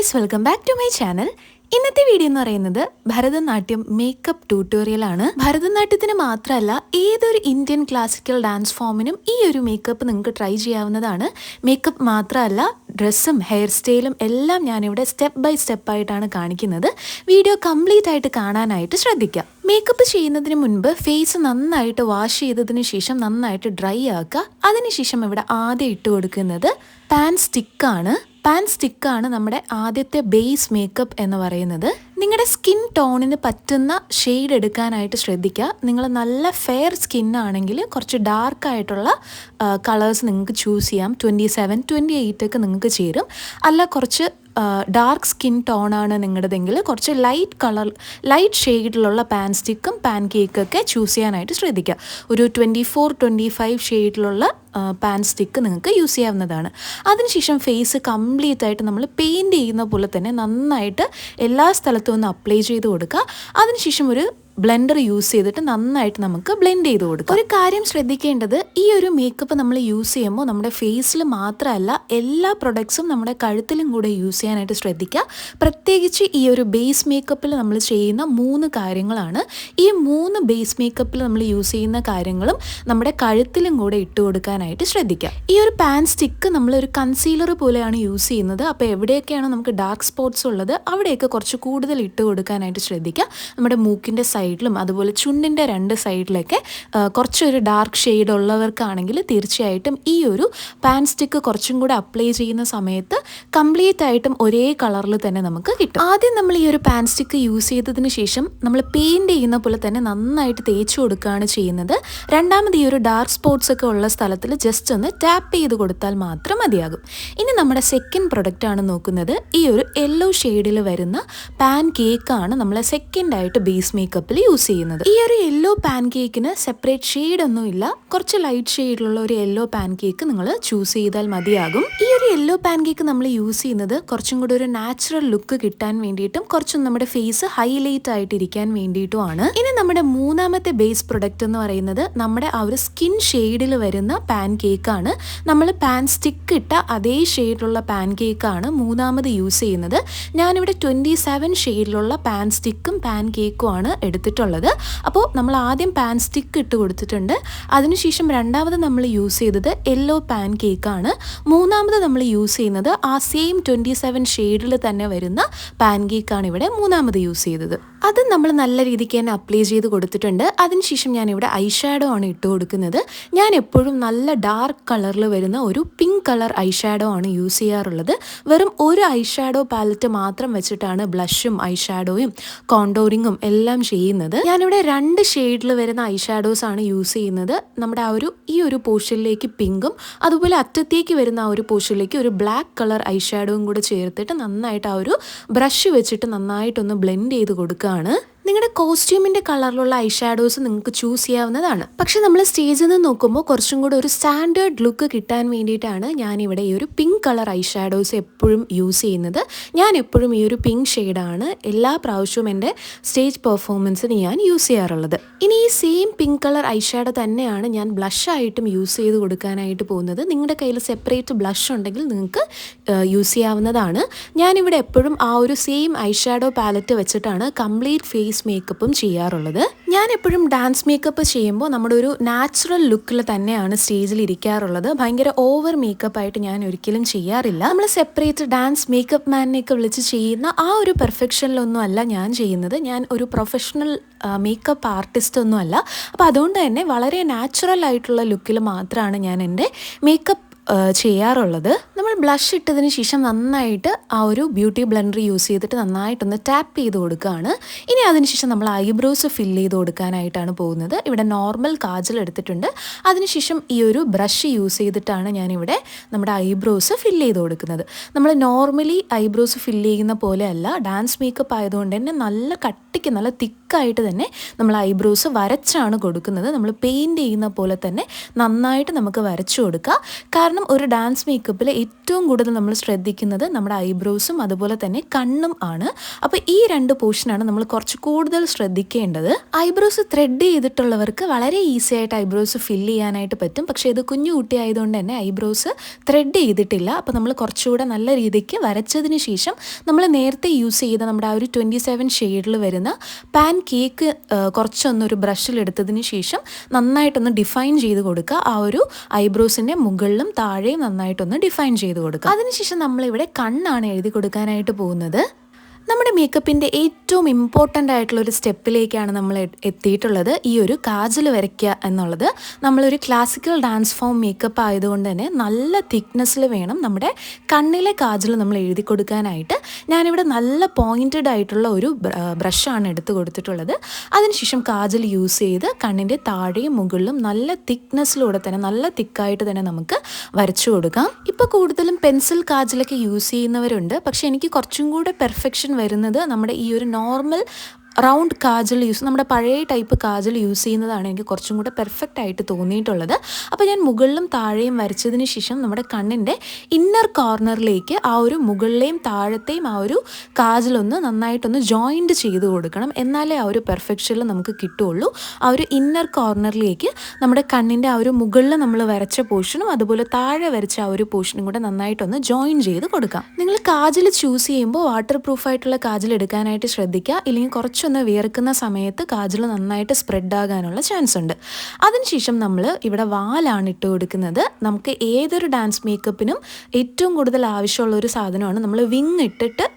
Guys, welcome back to my channel. ഇന്നത്തെ video എന്ന് പറയുന്നത് ഭരതനാട്യം മേക്കപ്പ് ട്യൂട്ടോറിയലാണ്. ഭരതനാട്യത്തിന് മാത്രമല്ല ഏതൊരു ഇന്ത്യൻ ക്ലാസിക്കൽ ഡാൻസ് ഫോമിനും ഈ ഒരു മേക്കപ്പ് നിങ്ങൾക്ക് ട്രൈ ചെയ്യാവുന്നതാണ്. മേക്കപ്പ് മാത്രമല്ല, ഡ്രസ്സും ഹെയർ സ്റ്റൈലും എല്ലാം ഞാനിവിടെ സ്റ്റെപ്പ് ബൈ സ്റ്റെപ്പ് ആയിട്ടാണ് കാണിക്കുന്നത്. വീഡിയോ കംപ്ലീറ്റ് ആയിട്ട് കാണാനായിട്ട് ശ്രദ്ധിക്കുക. മേക്കപ്പ് ചെയ്യുന്നതിന് മുൻപ് ഫേസ് നന്നായിട്ട് വാഷ് ചെയ്തതിന് ശേഷം നന്നായിട്ട് ഡ്രൈ ആക്കുക. അതിനുശേഷം ഇവിടെ ആദ്യം ഇട്ട് കൊടുക്കുന്നത് പാൻ സ്റ്റിക്കാണ് നമ്മുടെ ആദ്യത്തെ ബേസ് മേക്കപ്പ് എന്ന് പറയുന്നത്. നിങ്ങളുടെ സ്കിൻ ടോണിന് പറ്റുന്ന ഷെയ്ഡ് എടുക്കാനായിട്ട് ശ്രദ്ധിക്കുക. നിങ്ങൾ നല്ല ഫെയർ സ്കിന്നാണെങ്കിൽ കുറച്ച് ഡാർക്കായിട്ടുള്ള കളേഴ്സ് നിങ്ങൾക്ക് ചൂസ് ചെയ്യാം. 27, 28 ഒക്കെ നിങ്ങൾക്ക് ചേരും. അല്ല, കുറച്ച് ഡാർക്ക് സ്കിൻ ടോണാണ് നിങ്ങളുടെതെങ്കിൽ കുറച്ച് ലൈറ്റ് ഷെയ്ഡിലുള്ള പാൻ സ്റ്റിക്കും പാൻ കേക്കൊക്കെ ചൂസ് ചെയ്യാനായിട്ട് ശ്രദ്ധിക്കുക. ഒരു 24, 25 ഷെയ്ഡിലുള്ള പാൻ സ്റ്റിക്ക് നിങ്ങൾക്ക് യൂസ് ചെയ്യാവുന്നതാണ്. അതിനുശേഷം ഫേസ് കംപ്ലീറ്റ് ആയിട്ട് നമ്മൾ പെയിൻറ് ചെയ്യുന്ന പോലെ തന്നെ നന്നായിട്ട് എല്ലാ സ്ഥലത്തും ഒന്ന് അപ്ലൈ ചെയ്ത് കൊടുക്കുക. അതിനുശേഷം ഒരു ബ്ലെൻഡർ യൂസ് ചെയ്തിട്ട് നന്നായിട്ട് നമുക്ക് ബ്ലെൻഡ് ചെയ്ത് കൊടുക്കാം. ഒരു കാര്യം ശ്രദ്ധിക്കേണ്ടത്, ഈ ഒരു മേക്കപ്പ് നമ്മൾ യൂസ് ചെയ്യുമ്പോൾ നമ്മുടെ ഫേസിൽ മാത്രമല്ല എല്ലാ പ്രൊഡക്ട്സും നമ്മുടെ കഴുത്തിലും കൂടെ യൂസ് ചെയ്യാനായിട്ട് ശ്രദ്ധിക്കുക. പ്രത്യേകിച്ച് ഈ ഒരു ബേസ് മേക്കപ്പിൽ നമ്മൾ ചെയ്യുന്ന 3 കാര്യങ്ങളാണ്. ഈ 3 ബേസ് മേക്കപ്പിൽ നമ്മൾ യൂസ് ചെയ്യുന്ന കാര്യങ്ങളും നമ്മുടെ കഴുത്തിലും കൂടെ ഇട്ട് കൊടുക്കാനായിട്ട് ശ്രദ്ധിക്കുക. ഈ ഒരു പാൻ സ്റ്റിക്ക് നമ്മളൊരു കൺസീലർ പോലെയാണ് യൂസ് ചെയ്യുന്നത്. അപ്പോൾ എവിടെയൊക്കെയാണോ നമുക്ക് ഡാർക്ക് സ്പോട്ട്സ് ഉള്ളത് അവിടെയൊക്കെ കുറച്ച് കൂടുതൽ ഇട്ട് കൊടുക്കാനായിട്ട് ശ്രദ്ധിക്കുക. നമ്മുടെ മൂക്കിൻ്റെ സൈഡിലും അതുപോലെ ചുണ്ടിൻ്റെ 2 സൈഡിലൊക്കെ കുറച്ചൊരു ഡാർക്ക് ഷെയ്ഡ് ഉള്ളവർക്കാണെങ്കിൽ തീർച്ചയായിട്ടും ഈ ഒരു പാൻ സ്റ്റിക്ക് കുറച്ചും കൂടെ അപ്ലൈ ചെയ്യുന്ന സമയത്ത് കംപ്ലീറ്റ് ആയിട്ടും ഒരേ കളറിൽ തന്നെ നമുക്ക് കിട്ടും. ആദ്യം നമ്മൾ ഈ ഒരു പാൻ സ്റ്റിക്ക് യൂസ് ചെയ്തതിന് ശേഷം നമ്മൾ പെയിൻറ് ചെയ്യുന്ന പോലെ തന്നെ നന്നായിട്ട് തേച്ച് കൊടുക്കുകയാണ് ചെയ്യുന്നത്. രണ്ടാമത് ഈ ഒരു ഡാർക്ക് സ്പോട്ട്സ് ഒക്കെ ഉള്ള സ്ഥലത്തിൽ ജസ്റ്റ് ഒന്ന് ടാപ്പ് ചെയ്ത് കൊടുത്താൽ മാത്രം മതിയാകും. ഇനി നമ്മുടെ സെക്കൻഡ് പ്രൊഡക്റ്റ് ആണ് നോക്കുന്നത്. ഈ ഒരു യെല്ലോ ഷെയ്ഡിൽ വരുന്ന പാൻ കേക്കാണ് നമ്മൾ സെക്കൻഡായിട്ട് ബേസ് മേക്കപ്പ് യൂസ് ചെയ്യുന്നത്. ഈ ഒരു യെല്ലോ പാൻ കേക്കിന് സെപ്പറേറ്റ് ഷെയ്ഡ് ഒന്നും ഇല്ല. കുറച്ച് ലൈറ്റ് ഷെയ്ഡിലുള്ള ഒരു യെല്ലോ പാൻ കേക്ക് നിങ്ങൾ ചൂസ് ചെയ്താൽ മതിയാകും. ഈ ഒരു യെല്ലോ പാൻ കേക്ക് നമ്മൾ യൂസ് ചെയ്യുന്നത് കുറച്ചും കൂടി ഒരു നാച്ചുറൽ ലുക്ക് കിട്ടാൻ വേണ്ടിയിട്ടും കുറച്ചും നമ്മുടെ ഫേസ് ഹൈലൈറ്റ് ആയിട്ട് ഇരിക്കാൻ വേണ്ടിയിട്ടുമാണ്. ഇനി നമ്മുടെ മൂന്നാമത്തെ ബേസ് പ്രൊഡക്റ്റ് എന്ന് പറയുന്നത് നമ്മുടെ ആ ഒരു സ്കിൻ ഷെയ്ഡിൽ വരുന്ന പാൻ കേക്കാണ്. നമ്മൾ പാൻ സ്റ്റിക്ക് ഇട്ട അതേ ഷെയ്ഡിലുള്ള പാൻ കേക്കാണ് മൂന്നാമത് യൂസ് ചെയ്യുന്നത്. ഞാനിവിടെ 27 ഷെയ്ഡിലുള്ള പാൻ സ്റ്റിക്കും പാൻ കേക്കുമാണ് എടുത്തിട്ടുള്ളത്. അപ്പോൾ നമ്മൾ ആദ്യം പാൻ സ്റ്റിക്ക് ഇട്ട് കൊടുത്തിട്ടുണ്ട്. അതിനുശേഷം രണ്ടാമത് നമ്മൾ യൂസ് ചെയ്തത് യെല്ലോ പാൻ കേക്കാണ്. മൂന്നാമത് നമ്മൾ യൂസ് ചെയ്യുന്നത് ആ സെയിം 27 ഷെയ്ഡിൽ തന്നെ വരുന്ന പാൻ കേക്കാണ് ഇവിടെ മൂന്നാമത് യൂസ് ചെയ്തത്. അത് നമ്മൾ നല്ല രീതിക്ക് തന്നെ അപ്ലൈ ചെയ്ത് കൊടുത്തിട്ടുണ്ട്. അതിനുശേഷം ഞാനിവിടെ ഐഷാഡോ ആണ് ഇട്ട് കൊടുക്കുന്നത്. ഞാൻ എപ്പോഴും നല്ല ഡാർക്ക് കളറിൽ വരുന്ന ഒരു പിങ്ക് കളർ ഐഷാഡോ ആണ് യൂസ് ചെയ്യാറുള്ളത്. വെറും ഒരു ഐഷാഡോ പാലറ്റ് മാത്രം വെച്ചിട്ടാണ് ബ്ലഷും ഐഷാഡോയും കോണ്ടോറിങ്ങും എല്ലാം ചെയ്യുന്നത്. ഞാനിവിടെ 2 ഷെയ്ഡിൽ വരുന്ന ഐഷാഡോസ് ആണ് യൂസ് ചെയ്യുന്നത്. നമ്മുടെ ഈ ഒരു പോർഷനിലേക്ക് പിങ്കും അതുപോലെ അറ്റത്തേക്ക് വരുന്ന ആ ഒരു പോർഷനിലേക്ക് ഒരു ബ്ലാക്ക് കളർ ഐഷാഡോയും കൂടെ ചേർത്തിട്ട് നന്നായിട്ട് ആ ഒരു ബ്രഷ് വെച്ചിട്ട് നന്നായിട്ടൊന്ന് ബ്ലെൻഡ് ചെയ്ത് കൊടുക്കുകയാണ്. നിങ്ങളുടെ കോസ്റ്റ്യൂമിൻ്റെ കളറിലുള്ള ഐഷാഡോസ് നിങ്ങൾക്ക് ചൂസ് ചെയ്യാവുന്നതാണ്. പക്ഷെ നമ്മൾ സ്റ്റേജിൽ നിന്ന് നോക്കുമ്പോൾ കുറച്ചും കൂടെ ഒരു സ്റ്റാൻഡേർഡ് ലുക്ക് കിട്ടാൻ വേണ്ടിയിട്ടാണ് ഞാനിവിടെ ഈ ഒരു പിങ്ക് കളർ ഐഷാഡോസ് എപ്പോഴും യൂസ് ചെയ്യുന്നത്. ഞാൻ എപ്പോഴും ഈ ഒരു പിങ്ക് ഷെയ്ഡാണ് എല്ലാ പ്രാവശ്യവും എൻ്റെ സ്റ്റേജ് പെർഫോമൻസിന് ഞാൻ യൂസ് ചെയ്യാറുള്ളത്. ഇനി ഈ സെയിം പിങ്ക് കളർ ഐഷാഡോ തന്നെയാണ് ഞാൻ ബ്ലഷായിട്ടും യൂസ് ചെയ്ത് കൊടുക്കാനായിട്ട് പോകുന്നത്. നിങ്ങളുടെ കയ്യിൽ സെപ്പറേറ്റ് ബ്ലഷ് ഉണ്ടെങ്കിൽ നിങ്ങൾക്ക് യൂസ് ചെയ്യാവുന്നതാണ്. ഞാനിവിടെ എപ്പോഴും ആ ഒരു സെയിം ഐഷാഡോ പാലറ്റ് വെച്ചിട്ടാണ് കംപ്ലീറ്റ് ഫേസ് മേക്കപ്പും ചെയ്യാറുള്ളത്. ഞാൻ എപ്പോഴും ഡാൻസ് മേക്കപ്പ് ചെയ്യുമ്പോൾ നമ്മുടെ ഒരു നാച്ചുറൽ ലുക്കിൽ തന്നെയാണ് സ്റ്റേജിൽ ഇരിക്കാറുള്ളത്. ഭയങ്കര ഓവർ മേക്കപ്പ് ആയിട്ട് ഞാൻ ഒരിക്കലും ചെയ്യാറില്ല. നമ്മൾ സെപ്പറേറ്റ് ഡാൻസ് മേക്കപ്പ് മാനിനെയൊക്കെ വിളിച്ച് ചെയ്യുന്ന ആ ഒരു പെർഫെക്ഷനിലൊന്നും അല്ല ഞാൻ ചെയ്യുന്നത്. ഞാൻ ഒരു പ്രൊഫഷണൽ മേക്കപ്പ് ആർട്ടിസ്റ്റ് ഒന്നും അല്ല. അപ്പോൾ അതുകൊണ്ട് തന്നെ വളരെ നാച്ചുറൽ ആയിട്ടുള്ള ലുക്കിൽ മാത്രമാണ് ഞാൻ എൻ്റെ മേക്കപ്പ് ചെയ്യാറുള്ളത്. നമ്മൾ ബ്ലഷ് ഇട്ടതിന് ശേഷം നന്നായിട്ട് ആ ഒരു ബ്യൂട്ടി ബ്ലെൻഡർ യൂസ് ചെയ്തിട്ട് നന്നായിട്ടൊന്ന് ടാപ്പ് ചെയ്ത് കൊടുക്കുകയാണ്. ഇനി അതിനുശേഷം നമ്മൾ ഐബ്രോസ് ഫില്ല് ചെയ്ത് കൊടുക്കാനായിട്ടാണ് പോകുന്നത്. ഇവിടെ നോർമൽ കാജൽ എടുത്തിട്ടുണ്ട്. അതിനുശേഷം ഈ ഒരു ബ്രഷ് യൂസ് ചെയ്തിട്ടാണ് ഞാനിവിടെ നമ്മുടെ ഐബ്രോസ് ഫില്ല് ചെയ്ത് കൊടുക്കുന്നത്. നമ്മൾ നോർമലി ഐബ്രോസ് ഫില്ല് ചെയ്യുന്ന പോലെ അല്ല. ഡാൻസ് മേക്കപ്പ് ആയതുകൊണ്ട് തന്നെ നല്ല കട്ടിക്ക് നല്ല തിക്കായിട്ട് തന്നെ നമ്മൾ ഐബ്രോസ് വരച്ചാണ് കൊടുക്കുന്നത്. നമ്മൾ പെയിൻറ് ചെയ്യുന്ന പോലെ തന്നെ നന്നായിട്ട് നമുക്ക് വരച്ചു കൊടുക്കുക. കാരണം കാരണം ഒരു ഡാൻസ് മേക്കപ്പിൽ ഏറ്റവും കൂടുതൽ നമ്മൾ ശ്രദ്ധിക്കുന്നത് നമ്മുടെ ഐബ്രോസും അതുപോലെ തന്നെ കണ്ണും ആണ്. അപ്പോൾ ഈ രണ്ട് പോർഷനാണ് നമ്മൾ കുറച്ച് കൂടുതൽ ശ്രദ്ധിക്കേണ്ടത്. ഐബ്രോസ് ത്രെഡ് ചെയ്തിട്ടുള്ളവർക്ക് വളരെ ഈസി ആയിട്ട് ഐബ്രോസ് ഫില്ല് ചെയ്യാനായിട്ട് പറ്റും. പക്ഷേ ഇത് കുഞ്ഞു കുട്ടി ആയതുകൊണ്ട് തന്നെ ഐബ്രോസ് ത്രെഡ് ചെയ്തിട്ടില്ല. അപ്പോൾ നമ്മൾ കുറച്ചുകൂടെ നല്ല രീതിക്ക് വരച്ചതിന് ശേഷം നമ്മൾ നേരത്തെ യൂസ് ചെയ്ത നമ്മുടെ ആ ഒരു 27 ഷെയ്ഡിൽ വരുന്ന പാൻ കേക്ക് കുറച്ചൊന്നൊരു ബ്രഷിലെടുത്തതിന് ശേഷം നന്നായിട്ടൊന്ന് ഡിഫൈൻ ചെയ്ത് കൊടുക്കുക. ആ ഒരു ഐബ്രോസിൻ്റെ മുകളിലും താഴെയും നന്നായിട്ടൊന്ന് ഡിഫൈൻ ചെയ്ത് കൊടുക്കുക. അതിനുശേഷം നമ്മളിവിടെ കണ്ണാണ് എഴുതി കൊടുക്കാനായിട്ട് പോകുന്നത്. നമ്മുടെ മേക്കപ്പിൻ്റെ ഏറ്റവും ഇമ്പോർട്ടൻ്റ് ആയിട്ടുള്ളൊരു സ്റ്റെപ്പിലേക്കാണ് നമ്മൾ എത്തിയിട്ടുള്ളത്. ഈ ഒരു കാജൽ വരയ്ക്കുക എന്നുള്ളത്. നമ്മളൊരു ക്ലാസിക്കൽ ഡാൻസ് ഫോം മേക്കപ്പ് ആയതുകൊണ്ട് തന്നെ നല്ല തിക്നെസ്സിൽ വേണം നമ്മുടെ കണ്ണിലെ കാജൽ നമ്മൾ എഴുതി കൊടുക്കാനായിട്ട്. ഞാനിവിടെ നല്ല പോയിൻറ്റഡ് ആയിട്ടുള്ള ഒരു ബ്രഷാണ് എടുത്ത് കൊടുത്തിട്ടുള്ളത്. അതിനുശേഷം കാജൽ യൂസ് ചെയ്ത് കണ്ണിൻ്റെ താഴെയും മുകളിലും നല്ല തിക്നെസ്സിലൂടെ തന്നെ നല്ല തിക്കായിട്ട് തന്നെ നമുക്ക് വരച്ചു കൊടുക്കാം. ഇപ്പോൾ കൂടുതലും പെൻസിൽ കാജലൊക്കെ യൂസ് ചെയ്യുന്നവരുണ്ട്. പക്ഷേ എനിക്ക് കുറച്ചും കൂടെ പെർഫെക്ഷൻ വരുന്നത് നമ്മുടെ ഈ ഒരു നോർമൽ റൗണ്ട് കാജൽ നമ്മുടെ പഴയ ടൈപ്പ് കാജൽ യൂസ് ചെയ്യുന്നതാണ് എനിക്ക് കുറച്ചും കൂടെ പെർഫെക്റ്റ് ആയിട്ട് തോന്നിയിട്ടുള്ളത്. അപ്പോൾ ഞാൻ മുകളിലും താഴെയും വരച്ചതിന് ശേഷം നമ്മുടെ കണ്ണിൻ്റെ ഇന്നർ കോർണറിലേക്ക് ആ ഒരു മുകളിലെയും താഴത്തെയും ആ ഒരു കാജലൊന്ന് നന്നായിട്ടൊന്ന് ജോയിൻറ്റ് ചെയ്ത് കൊടുക്കണം. എന്നാലേ ആ ഒരു പെർഫെക്ഷനിൽ നമുക്ക് കിട്ടുള്ളൂ. ആ ഒരു ഇന്നർ കോർണറിലേക്ക് നമ്മുടെ കണ്ണിൻ്റെ ആ ഒരു മുകളിൽ നമ്മൾ വരച്ച പോർഷനും അതുപോലെ താഴെ വരച്ച ആ ഒരു പോർഷനും കൂടെ നന്നായിട്ടൊന്ന് ജോയിൻ ചെയ്ത് കൊടുക്കാം. നിങ്ങൾ കാജൽ ചൂസ് ചെയ്യുമ്പോൾ വാട്ടർ പ്രൂഫായിട്ടുള്ള കാജൽ എടുക്കാനായിട്ട് ശ്രദ്ധിക്കുക. ഇല്ലെങ്കിൽ കുറച്ചൊന്ന് വിയർക്കുന്ന സമയത്ത് കാജൽ നന്നായിട്ട് സ്പ്രെഡ് ആകാനുള്ള ചാൻസ് ഉണ്ട്. അതിനുശേഷം നമ്മൾ ഇവിടെ വാലാണ് ഇട്ട് കൊടുക്കുന്നത്. നമുക്ക് ഏതൊരു ഡാൻസ് മേക്കപ്പിനും ഏറ്റവും കൂടുതൽ ആവശ്യമുള്ള ഒരു സാധനമാണ് നമ്മൾ വിങ് ഇട്ടിട്ട്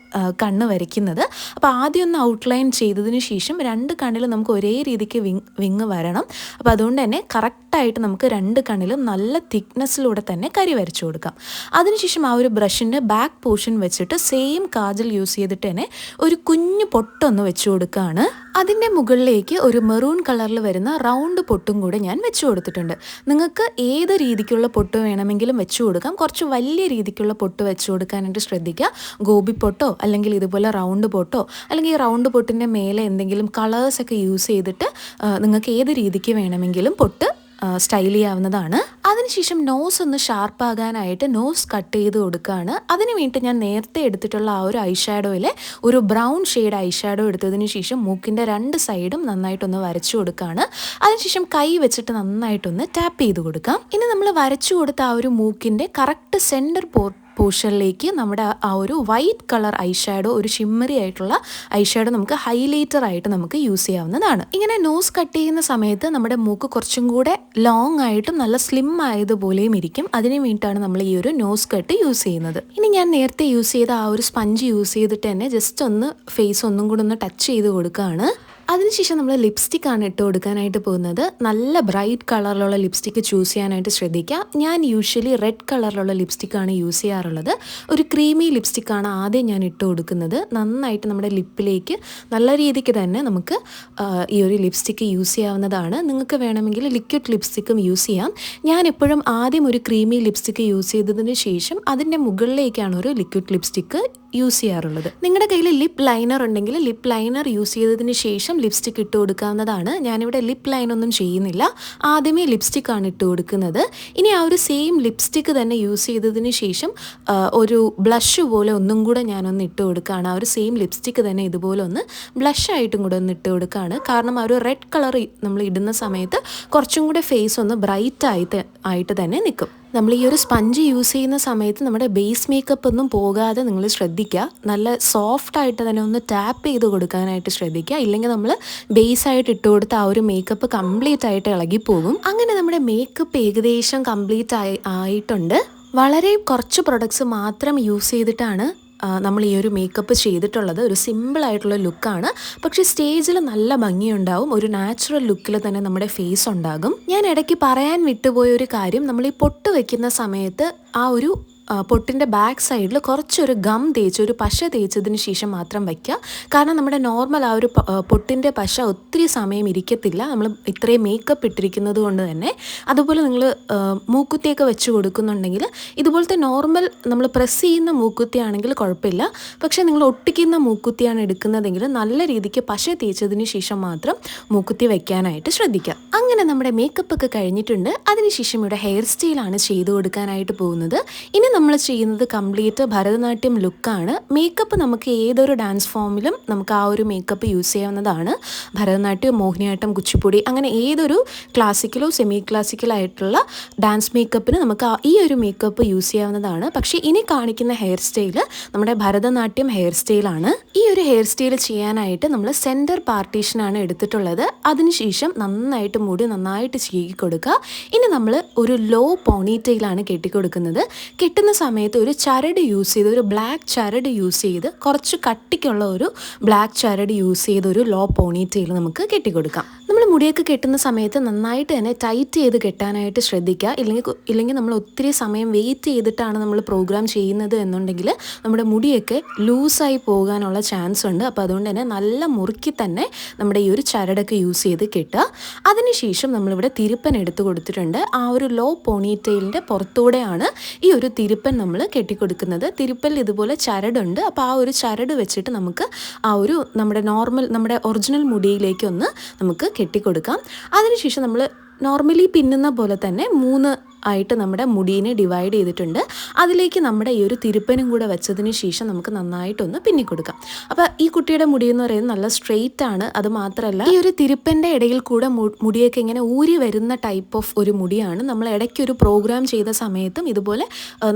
കണ്ണ് വരയ്ക്കുന്നത്. അപ്പോൾ ആദ്യം ഒന്ന് ഔട്ട്ലൈൻ ചെയ്തതിന് ശേഷം രണ്ട് കണ്ണിലും നമുക്ക് ഒരേ രീതിക്ക് വിങ് വരണം. അപ്പോൾ അതുകൊണ്ട് തന്നെ കറക്റ്റായിട്ട് നമുക്ക് രണ്ട് കണ്ണിലും നല്ല തിക്നെസ്സിലൂടെ തന്നെ കരി വരച്ചു കൊടുക്കാം. അതിനുശേഷം ആ ഒരു ബ്രഷിൻ്റെ ബാക്ക് പോർഷൻ വെച്ചിട്ട് സെയിം കാജൽ യൂസ് ചെയ്തിട്ട് തന്നെ ഒരു കുഞ്ഞു പൊട്ടൊന്ന് വെച്ച് കൊടുക്കുകയാണ്. അതിൻ്റെ മുകളിലേക്ക് ഒരു മെറൂൺ കളറിൽ വരുന്ന റൗണ്ട് പൊട്ടും കൂടെ ഞാൻ വെച്ച് കൊടുത്തിട്ടുണ്ട്. നിങ്ങൾക്ക് ഏത് രീതിക്കുള്ള പൊട്ട് വേണമെങ്കിലും വെച്ച് കൊടുക്കാം. കുറച്ച് വലിയ രീതിക്കുള്ള പൊട്ട് വെച്ച് കൊടുക്കാനായിട്ട് ശ്രദ്ധിക്കുക. ഗോബി പൊട്ടോ അല്ലെങ്കിൽ ഇതുപോലെ റൗണ്ട് പൊട്ടോ അല്ലെങ്കിൽ ഈ റൗണ്ട് പൊട്ടിൻ്റെ മേലെ എന്തെങ്കിലും കളേഴ്സൊക്കെ യൂസ് ചെയ്തിട്ട് നിങ്ങൾക്ക് ഏത് രീതിക്ക് വേണമെങ്കിലും പൊട്ട് സ്റ്റൈൽ ചെയ്യാവുന്നതാണ്. അതിനുശേഷം നോസ് ഒന്ന് ഷാർപ്പാകാനായിട്ട് നോസ് കട്ട് ചെയ്ത് കൊടുക്കുകയാണ്. അതിന് വേണ്ടി ഞാൻ നേരത്തെ എടുത്തിട്ടുള്ള ആ ഒരു ഐഷാഡോയിലെ ഒരു ബ്രൗൺ ഷെയ്ഡ് ഐഷാഡോ എടുത്തതിന് ശേഷം മൂക്കിൻ്റെ രണ്ട് സൈഡും നന്നായിട്ടൊന്ന് വരച്ചു കൊടുക്കുകയാണ്. അതിനുശേഷം കൈ വെച്ചിട്ട് നന്നായിട്ടൊന്ന് ടാപ്പ് ചെയ്ത് കൊടുക്കാം. ഇനി നമ്മൾ വരച്ചു കൊടുത്ത ആ ഒരു മൂക്കിൻ്റെ കറക്റ്റ് സെൻറ്റർ പോർഷനിലേക്ക് നമ്മുടെ ആ ഒരു വൈറ്റ് കളർ ഐഷാഡോ, ഒരു ഷിമ്മറി ആയിട്ടുള്ള ഐഷാഡോ നമുക്ക് ഹൈലൈറ്റർ ആയിട്ട് നമുക്ക് യൂസ് ചെയ്യാവുന്നതാണ്. ഇങ്ങനെ നോസ് കട്ട് ചെയ്യുന്ന സമയത്ത് നമ്മുടെ മൂക്ക് കുറച്ചും കൂടെ ലോങ് ആയിട്ടും നല്ല സ്ലിം ആയതുപോലെയും ഇരിക്കും. അതിന് വേണ്ടിയിട്ടാണ് നമ്മൾ ഈ ഒരു നോസ് കട്ട് യൂസ് ചെയ്യുന്നത്. ഇനി ഞാൻ നേരത്തെ യൂസ് ചെയ്ത ആ ഒരു സ്പഞ്ച് യൂസ് ചെയ്തിട്ട് തന്നെ ജസ്റ്റ് ഒന്ന് ഫേസ് ഒന്നും കൂടെ ഒന്ന് ടച്ച് ചെയ്ത് കൊടുക്കുകയാണ്. അതിനുശേഷം നമ്മൾ ലിപ്സ്റ്റിക്കാണ് ഇട്ട് കൊടുക്കാനായിട്ട് പോകുന്നത്. നല്ല ബ്രൈറ്റ് കളറിലുള്ള ലിപ്സ്റ്റിക്ക് ചൂസ് ചെയ്യാനായിട്ട് ശ്രദ്ധിക്കുക. ഞാൻ യൂഷ്വലി റെഡ് കളറിലുള്ള ലിപ്സ്റ്റിക്കാണ് യൂസ് ചെയ്യാറുള്ളത്. ഒരു ക്രീമി ലിപ്സ്റ്റിക്കാണ് ആദ്യം ഞാൻ ഇട്ട് കൊടുക്കുന്നത്. നന്നായിട്ട് നമ്മുടെ ലിപ്പിലേക്ക് നല്ല രീതിക്ക് തന്നെ നമുക്ക് ഈ ഒരു ലിപ്സ്റ്റിക്ക് യൂസ് ചെയ്യാവുന്നതാണ്. നിങ്ങൾക്ക് വേണമെങ്കിൽ ലിക്വിഡ് ലിപ്സ്റ്റിക്കും യൂസ് ചെയ്യാം. ഞാൻ എപ്പോഴും ആദ്യം ഒരു ക്രീമി ലിപ്സ്റ്റിക്ക് യൂസ് ചെയ്തതിന് ശേഷം അതിൻ്റെ മുകളിലേക്കാണ് ഒരു ലിക്വിഡ് ലിപ്സ്റ്റിക്ക് യൂസ് ചെയ്യാറുള്ളത്. നിങ്ങളുടെ കയ്യിൽ ലിപ്പ് ലൈനർ ഉണ്ടെങ്കിൽ ലിപ്പ് ലൈനർ യൂസ് ചെയ്തതിന് ശേഷം ലിപ്സ്റ്റിക്ക് ഇട്ട് കൊടുക്കാവുന്നതാണ്. ഞാനിവിടെ ലിപ്പ് ലൈനൊന്നും ചെയ്യുന്നില്ല. ആദ്യമേ ലിപ്സ്റ്റിക്കാണ് ഇട്ട് കൊടുക്കുന്നത്. ഇനി ആ ഒരു സെയിം ലിപ്സ്റ്റിക്ക് തന്നെ യൂസ് ചെയ്തതിന് ശേഷം ഒരു ബ്ലഷ് പോലെ ഒന്നും കൂടെ ഞാനൊന്ന് ഇട്ട് കൊടുക്കുകയാണ്. ആ ഒരു സെയിം ലിപ്സ്റ്റിക്ക് തന്നെ ഇതുപോലെ ഒന്ന് ബ്ലഷായിട്ടും കൂടെ ഒന്ന് ഇട്ട് കൊടുക്കുകയാണ്. കാരണം ആ ഒരു റെഡ് കളർ നമ്മൾ ഇടുന്ന സമയത്ത് കുറച്ചും കൂടെ ഫേസ് ഒന്ന് ബ്രൈറ്റ് ആയിട്ട് തന്നെ നിൽക്കും. നമ്മൾ ഈ ഒരു സ്പഞ്ച് യൂസ് ചെയ്യുന്ന സമയത്ത് നമ്മുടെ ബേസ് മേക്കപ്പ് ഒന്നും പോകാതെ നിങ്ങൾ ശ്രദ്ധിക്കുക. നല്ല സോഫ്റ്റായിട്ട് തന്നെ ഒന്ന് ടാപ്പ് ചെയ്ത് കൊടുക്കാനായിട്ട് ശ്രദ്ധിക്കുക. ഇല്ലെങ്കിൽ നമ്മൾ ബേസായിട്ട് ഇട്ട് കൊടുത്ത ആ ഒരു മേക്കപ്പ് കംപ്ലീറ്റ് ആയിട്ട് ഇളകിപ്പോകും. അങ്ങനെ നമ്മുടെ മേക്കപ്പ് ഏകദേശം കംപ്ലീറ്റ് ആയിട്ടുണ്ട്. വളരെ കുറച്ച് പ്രൊഡക്ട്സ് മാത്രം യൂസ് ചെയ്തിട്ടാണ് നമ്മൾ ഈ ഒരു മേക്കപ്പ് ചെയ്തിട്ടുള്ളത്. ഒരു സിമ്പിളായിട്ടുള്ള ലുക്കാണ്. പക്ഷേ സ്റ്റേജിൽ നല്ല ഭംഗിയുണ്ടാവും. ഒരു നാച്ചുറൽ ലുക്കിൽ തന്നെ നമ്മുടെ ഫേസ് ഉണ്ടാകും. ഞാൻ ഇടയ്ക്ക് പറയാൻ വിട്ടുപോയ ഒരു കാര്യം, നമ്മൾ ഈ പൊട്ട് വയ്ക്കുന്ന സമയത്ത് ആ ഒരു പൊട്ടിൻ്റെ ബാക്ക് സൈഡിൽ കുറച്ചൊരു ഗം തേച്ച് ഒരു പശ തേച്ചതിന് ശേഷം മാത്രം വയ്ക്കുക. കാരണം നമ്മുടെ നോർമൽ ആ ഒരു പൊട്ടിൻ്റെ പശ ഒത്തിരി സമയം ഇരിക്കത്തില്ല, നമ്മൾ ഇത്രയും മേക്കപ്പ് ഇട്ടിരിക്കുന്നത് കൊണ്ട് തന്നെ. അതുപോലെ നിങ്ങൾ മൂക്കുത്തിയൊക്കെ വെച്ച് കൊടുക്കുന്നുണ്ടെങ്കിൽ ഇതുപോലത്തെ നോർമൽ നമ്മൾ പ്രസ് ചെയ്യുന്ന മൂക്കുത്തിയാണെങ്കിൽ കുഴപ്പമില്ല. പക്ഷേ നിങ്ങൾ ഒട്ടിക്കുന്ന മൂക്കുത്തിയാണ് എടുക്കുന്നതെങ്കിൽ നല്ല രീതിക്ക് പശ തേച്ചതിന് ശേഷം മാത്രം മൂക്കുത്തി വയ്ക്കാനായിട്ട് ശ്രദ്ധിക്കുക. അങ്ങനെ നമ്മുടെ മേക്കപ്പ് ഒക്കെ കഴിഞ്ഞിട്ടുണ്ട്. അതിനുശേഷം ഇവിടെ ഹെയർ സ്റ്റൈലാണ് ചെയ്തു കൊടുക്കാനായിട്ട് പോകുന്നത്. ഇനി നമ്മൾ ചെയ്യുന്നത് കംപ്ലീറ്റ് ഭരതനാട്യം ലുക്കാണ്. മേക്കപ്പ് നമുക്ക് ഏതൊരു ഡാൻസ് ഫോമിലും നമുക്ക് ആ ഒരു മേക്കപ്പ് യൂസ് ചെയ്യാവുന്നതാണ്. ഭരതനാട്യം, മോഹിനിയാട്ടം, കുച്ചിപ്പുടി അങ്ങനെ ഏതൊരു ക്ലാസിക്കലോ സെമി ക്ലാസിക്കലോ ആയിട്ടുള്ള ഡാൻസ് മേക്കപ്പിന് നമുക്ക് ഈ ഒരു മേക്കപ്പ് യൂസ് ചെയ്യാവുന്നതാണ്. പക്ഷേ ഇനി കാണിക്കുന്ന ഹെയർ സ്റ്റൈൽ നമ്മുടെ ഭരതനാട്യം ഹെയർ സ്റ്റൈലാണ്. ഈ ഒരു ഹെയർ സ്റ്റൈൽ ചെയ്യാനായിട്ട് നമ്മൾ സെൻറ്റർ പാർട്ടീഷനാണ് എടുത്തിട്ടുള്ളത്. അതിനുശേഷം നന്നായിട്ട് മുടി നന്നായിട്ട് ചീകി കൊടുക്കുക. ഇനി നമ്മൾ ഒരു ലോ പോണിറ്റെയിലാണ് കെട്ടിക്കൊടുക്കുന്നത്. കെട്ടുന്ന സമയത്ത് ഒരു ചരട് യൂസ് ചെയ്ത്, ഒരു ബ്ലാക്ക് ചരട് യൂസ് ചെയ്ത്, കുറച്ച് കട്ടിക്കുള്ള ഒരു ബ്ലാക്ക് ചരട് യൂസ് ചെയ്ത് ഒരു ലോ പോണിറ്റെയിൽ നമുക്ക് കെട്ടിക്കൊടുക്കാം. നമ്മൾ മുടിയൊക്കെ കെട്ടുന്ന സമയത്ത് നന്നായിട്ട് തന്നെ ടൈറ്റ് ചെയ്ത് കെട്ടാനായിട്ട് ശ്രദ്ധിക്കുക. ഇല്ലെങ്കിൽ നമ്മൾ ഒത്തിരി സമയം വെയിറ്റ് ചെയ്തിട്ടാണ് നമ്മൾ പ്രോഗ്രാം ചെയ്യുന്നത് എന്നുണ്ടെങ്കിൽ നമ്മുടെ മുടിയൊക്കെ ലൂസായി പോകാനുള്ള ചാൻസ് ഉണ്ട്. അപ്പോൾ അതുകൊണ്ട് തന്നെ നല്ല മുറുക്കി തന്നെ നമ്മുടെ ഈ ഒരു ചരടൊക്കെ യൂസ് ചെയ്ത് കെട്ടുക. അതിനുശേഷം നമ്മളിവിടെ തിരുപ്പൻ എടുത്ത് കൊടുത്തിട്ടുണ്ട്. ആ ഒരു ലോ പോണിറ്റെയിലിൻ്റെ പുറത്തൂടെയാണ് ഈ ഒരു തിരുപ്പൻ നമ്മൾ കെട്ടിക്കൊടുക്കുന്നത്. തിരുപ്പൽ ഇതുപോലെ ചരടുണ്ട്. അപ്പോൾ ആ ഒരു ചരട് വെച്ചിട്ട് നമുക്ക് ആ ഒരു നമ്മുടെ ഒറിജിനൽ മുടിയിലേക്കൊന്ന് നമുക്ക് കെട്ടിക്കൊടുക്കാം. അതിനുശേഷം നമ്മൾ നോർമലി പിന്നുന്ന പോലെ തന്നെ 3 ആയിട്ട് നമ്മുടെ മുടീനെ ഡിവൈഡ് ചെയ്തിട്ടുണ്ട്. അതിലേക്ക് നമ്മുടെ ഈ ഒരു തിരുപ്പനും കൂടെ വെച്ചതിന് ശേഷം നമുക്ക് നന്നായിട്ടൊന്ന് പിന്നിക്കൊടുക്കാം. അപ്പോൾ ഈ കുട്ടിയുടെ മുടി എന്ന് പറയുന്നത് നല്ല സ്ട്രെയിറ്റ് ആണ്. അത് മാത്രമല്ല ഈ ഒരു തിരുപ്പൻ്റെ ഇടയിൽ കൂടെ മുടിയൊക്കെ ഇങ്ങനെ ഊരി വരുന്ന ടൈപ്പ് ഓഫ് ഒരു മുടിയാണ്. നമ്മൾ ഇടയ്ക്കൊരു പ്രോഗ്രാം ചെയ്ത സമയത്തും ഇതുപോലെ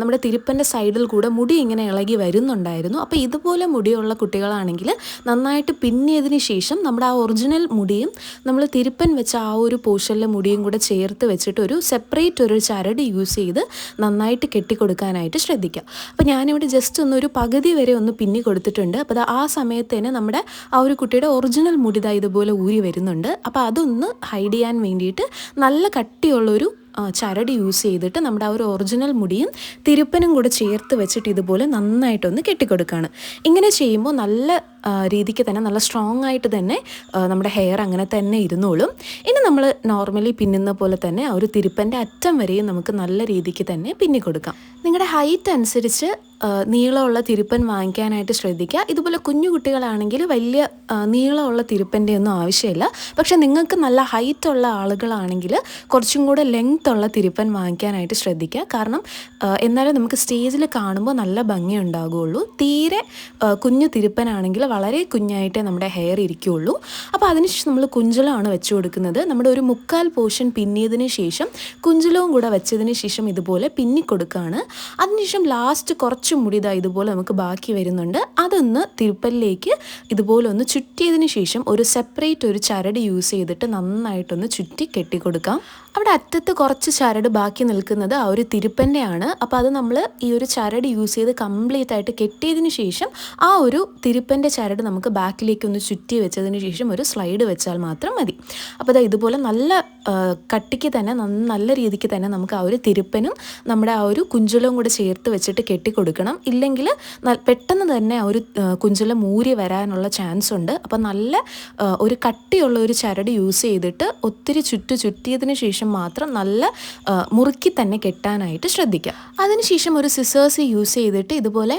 നമ്മുടെ തിരുപ്പൻ്റെ സൈഡിൽ കൂടെ മുടി ഇങ്ങനെ ഇളകി വരുന്നുണ്ടായിരുന്നു. അപ്പോൾ ഇതുപോലെ മുടിയുള്ള കുട്ടികളാണെങ്കിൽ നന്നായിട്ട് പിന്നിയതിന് ശേഷം നമ്മുടെ ആ ഒറിജിനൽ മുടിയും നമ്മൾ തിരുപ്പൻ വെച്ച ആ ഒരു പോർഷനിലെ മുടിയും കൂടെ ചേർത്ത് വെച്ചിട്ട് ഒരു സെപ്പറേറ്റ് ഒരു ചരട് യൂസ് ചെയ്ത് നന്നായിട്ട് കെട്ടിക്കൊടുക്കാനായിട്ട് ശ്രദ്ധിക്കുക. അപ്പോൾ ഞാനിവിടെ ജസ്റ്റ് ഒരു പകുതി വരെ ഒന്ന് പിന്നി കൊടുത്തിട്ടുണ്ട്. അപ്പോൾ ആ സമയത്ത് തന്നെ നമ്മുടെ ആ ഒരു കുട്ടിയുടെ ഒറിജിനൽ മുടി ഇതുപോലെ ഊരി വരുന്നുണ്ട്. അപ്പോൾ അതൊന്ന് ഹൈഡ് ചെയ്യാൻ വേണ്ടിയിട്ട് നല്ല കട്ടിയുള്ളൊരു ചരട് യൂസ് ചെയ്തിട്ട് നമ്മുടെ ആ ഒരു ഒറിജിനൽ മുടിയും തിരുപ്പനും കൂടെ ചേർത്ത് വെച്ചിട്ട് ഇതുപോലെ നന്നായിട്ടൊന്ന് കെട്ടിക്കൊടുക്കുകയാണ്. ഇങ്ങനെ ചെയ്യുമ്പോൾ നല്ല രീതിക്ക് തന്നെ നല്ല സ്ട്രോങ് ആയിട്ട് തന്നെ നമ്മുടെ ഹെയർ അങ്ങനെ തന്നെ ഇരുന്നോളും. ഇനി നമ്മൾ നോർമലി പിന്നുന്ന പോലെ തന്നെ ആ ഒരു തിരുപ്പൻ്റെ അറ്റം വരെയും നമുക്ക് നല്ല രീതിക്ക് തന്നെ പിന്നിക്കൊടുക്കാം. നിങ്ങളുടെ ഹൈറ്റ് അനുസരിച്ച് നീളമുള്ള തിരുപ്പൻ വാങ്ങിക്കാനായിട്ട് ശ്രദ്ധിക്കുക. ഇതുപോലെ കുഞ്ഞു കുട്ടികളാണെങ്കിൽ വലിയ നീളമുള്ള തിരുപ്പൻ്റെ ഒന്നും ആവശ്യമില്ല. പക്ഷെ നിങ്ങൾക്ക് നല്ല ഹൈറ്റുള്ള ആളുകളാണെങ്കിൽ കുറച്ചും കൂടെ ലെങ്ത് ഉള്ള തിരുപ്പൻ വാങ്ങിക്കാനായിട്ട് ശ്രദ്ധിക്കുക. കാരണം എന്നാലും നമുക്ക് സ്റ്റേജിൽ കാണുമ്പോൾ നല്ല ഭംഗി ഉണ്ടാകുകയുള്ളൂ. തീരെ കുഞ്ഞു തിരുപ്പനാണെങ്കിൽ വളരെ കുഞ്ഞായിട്ടേ നമ്മുടെ ഹെയർ ഇരിക്കുകയുള്ളൂ. അപ്പോൾ അതിനുശേഷം നമ്മൾ കുഞ്ചലമാണ് വെച്ച് കൊടുക്കുന്നത്. നമ്മുടെ ഒരു 1/4 പോർഷൻ പിന്നിയതിന് ശേഷം കുഞ്ചലവും കൂടെ വെച്ചതിന് ശേഷം ഇതുപോലെ പിന്നിക്കൊടുക്കുകയാണ്. അതിനുശേഷം ലാസ്റ്റ് കുറച്ച് മുടി ഇതുപോലെ നമുക്ക് ബാക്കി വരുന്നുണ്ട്. അതൊന്ന് തിരുപ്പലിലേക്ക് ഇതുപോലെ ഒന്ന് ചുറ്റിയതിന് ശേഷം ഒരു സെപ്പറേറ്റ് ഒരു ചരട് യൂസ് ചെയ്തിട്ട് നന്നായിട്ടൊന്ന് ചുറ്റി കെട്ടിക്കൊടുക്കാം. അവിടെ അറ്റത്ത് കുറച്ച് ചരട് ബാക്കി നിൽക്കുന്നത് ആ ഒരു തിരുപ്പൻ്റെയാണ്. അപ്പോൾ അത് നമ്മൾ ഈ ഒരു ചരട് യൂസ് ചെയ്ത് കംപ്ലീറ്റ് ആയിട്ട് കെട്ടിയതിന് ശേഷം ആ ഒരു തിരുപ്പൻ്റെ ചരട് നമുക്ക് ബാക്കിലേക്ക് ഒന്ന് ചുറ്റി വെച്ചതിന് ശേഷം ഒരു സ്ലൈഡ് വെച്ചാൽ മാത്രം മതി. അപ്പോൾ അത് ഇതുപോലെ നല്ല കട്ടിക്ക് തന്നെ നല്ല രീതിക്ക് തന്നെ നമുക്ക് ആ ഒരു തിരുപ്പനും നമ്മുടെ ആ ഒരു കുഞ്ചലവും കൂടെ ചേർത്ത് വെച്ചിട്ട് കെട്ടിക്കൊടുക്കണം. ഇല്ലെങ്കിൽ പെട്ടെന്ന് തന്നെ ആ ഒരു കുഞ്ചലം ഊരി വരാനുള്ള ചാൻസ് ഉണ്ട്. അപ്പോൾ നല്ല ഒരു കട്ടിയുള്ള ഒരു ചരട് യൂസ് ചെയ്തിട്ട് ഒത്തിരി ചുറ്റിയതിന് ശേഷം മാത്രം നല്ല മുറുക്കി തന്നെ കെട്ടാനായിട്ട് ശ്രദ്ധിക്കുക. അതിനുശേഷം ഒരു സിസേഴ്സ് യൂസ് ചെയ്തിട്ട് ഇതുപോലെ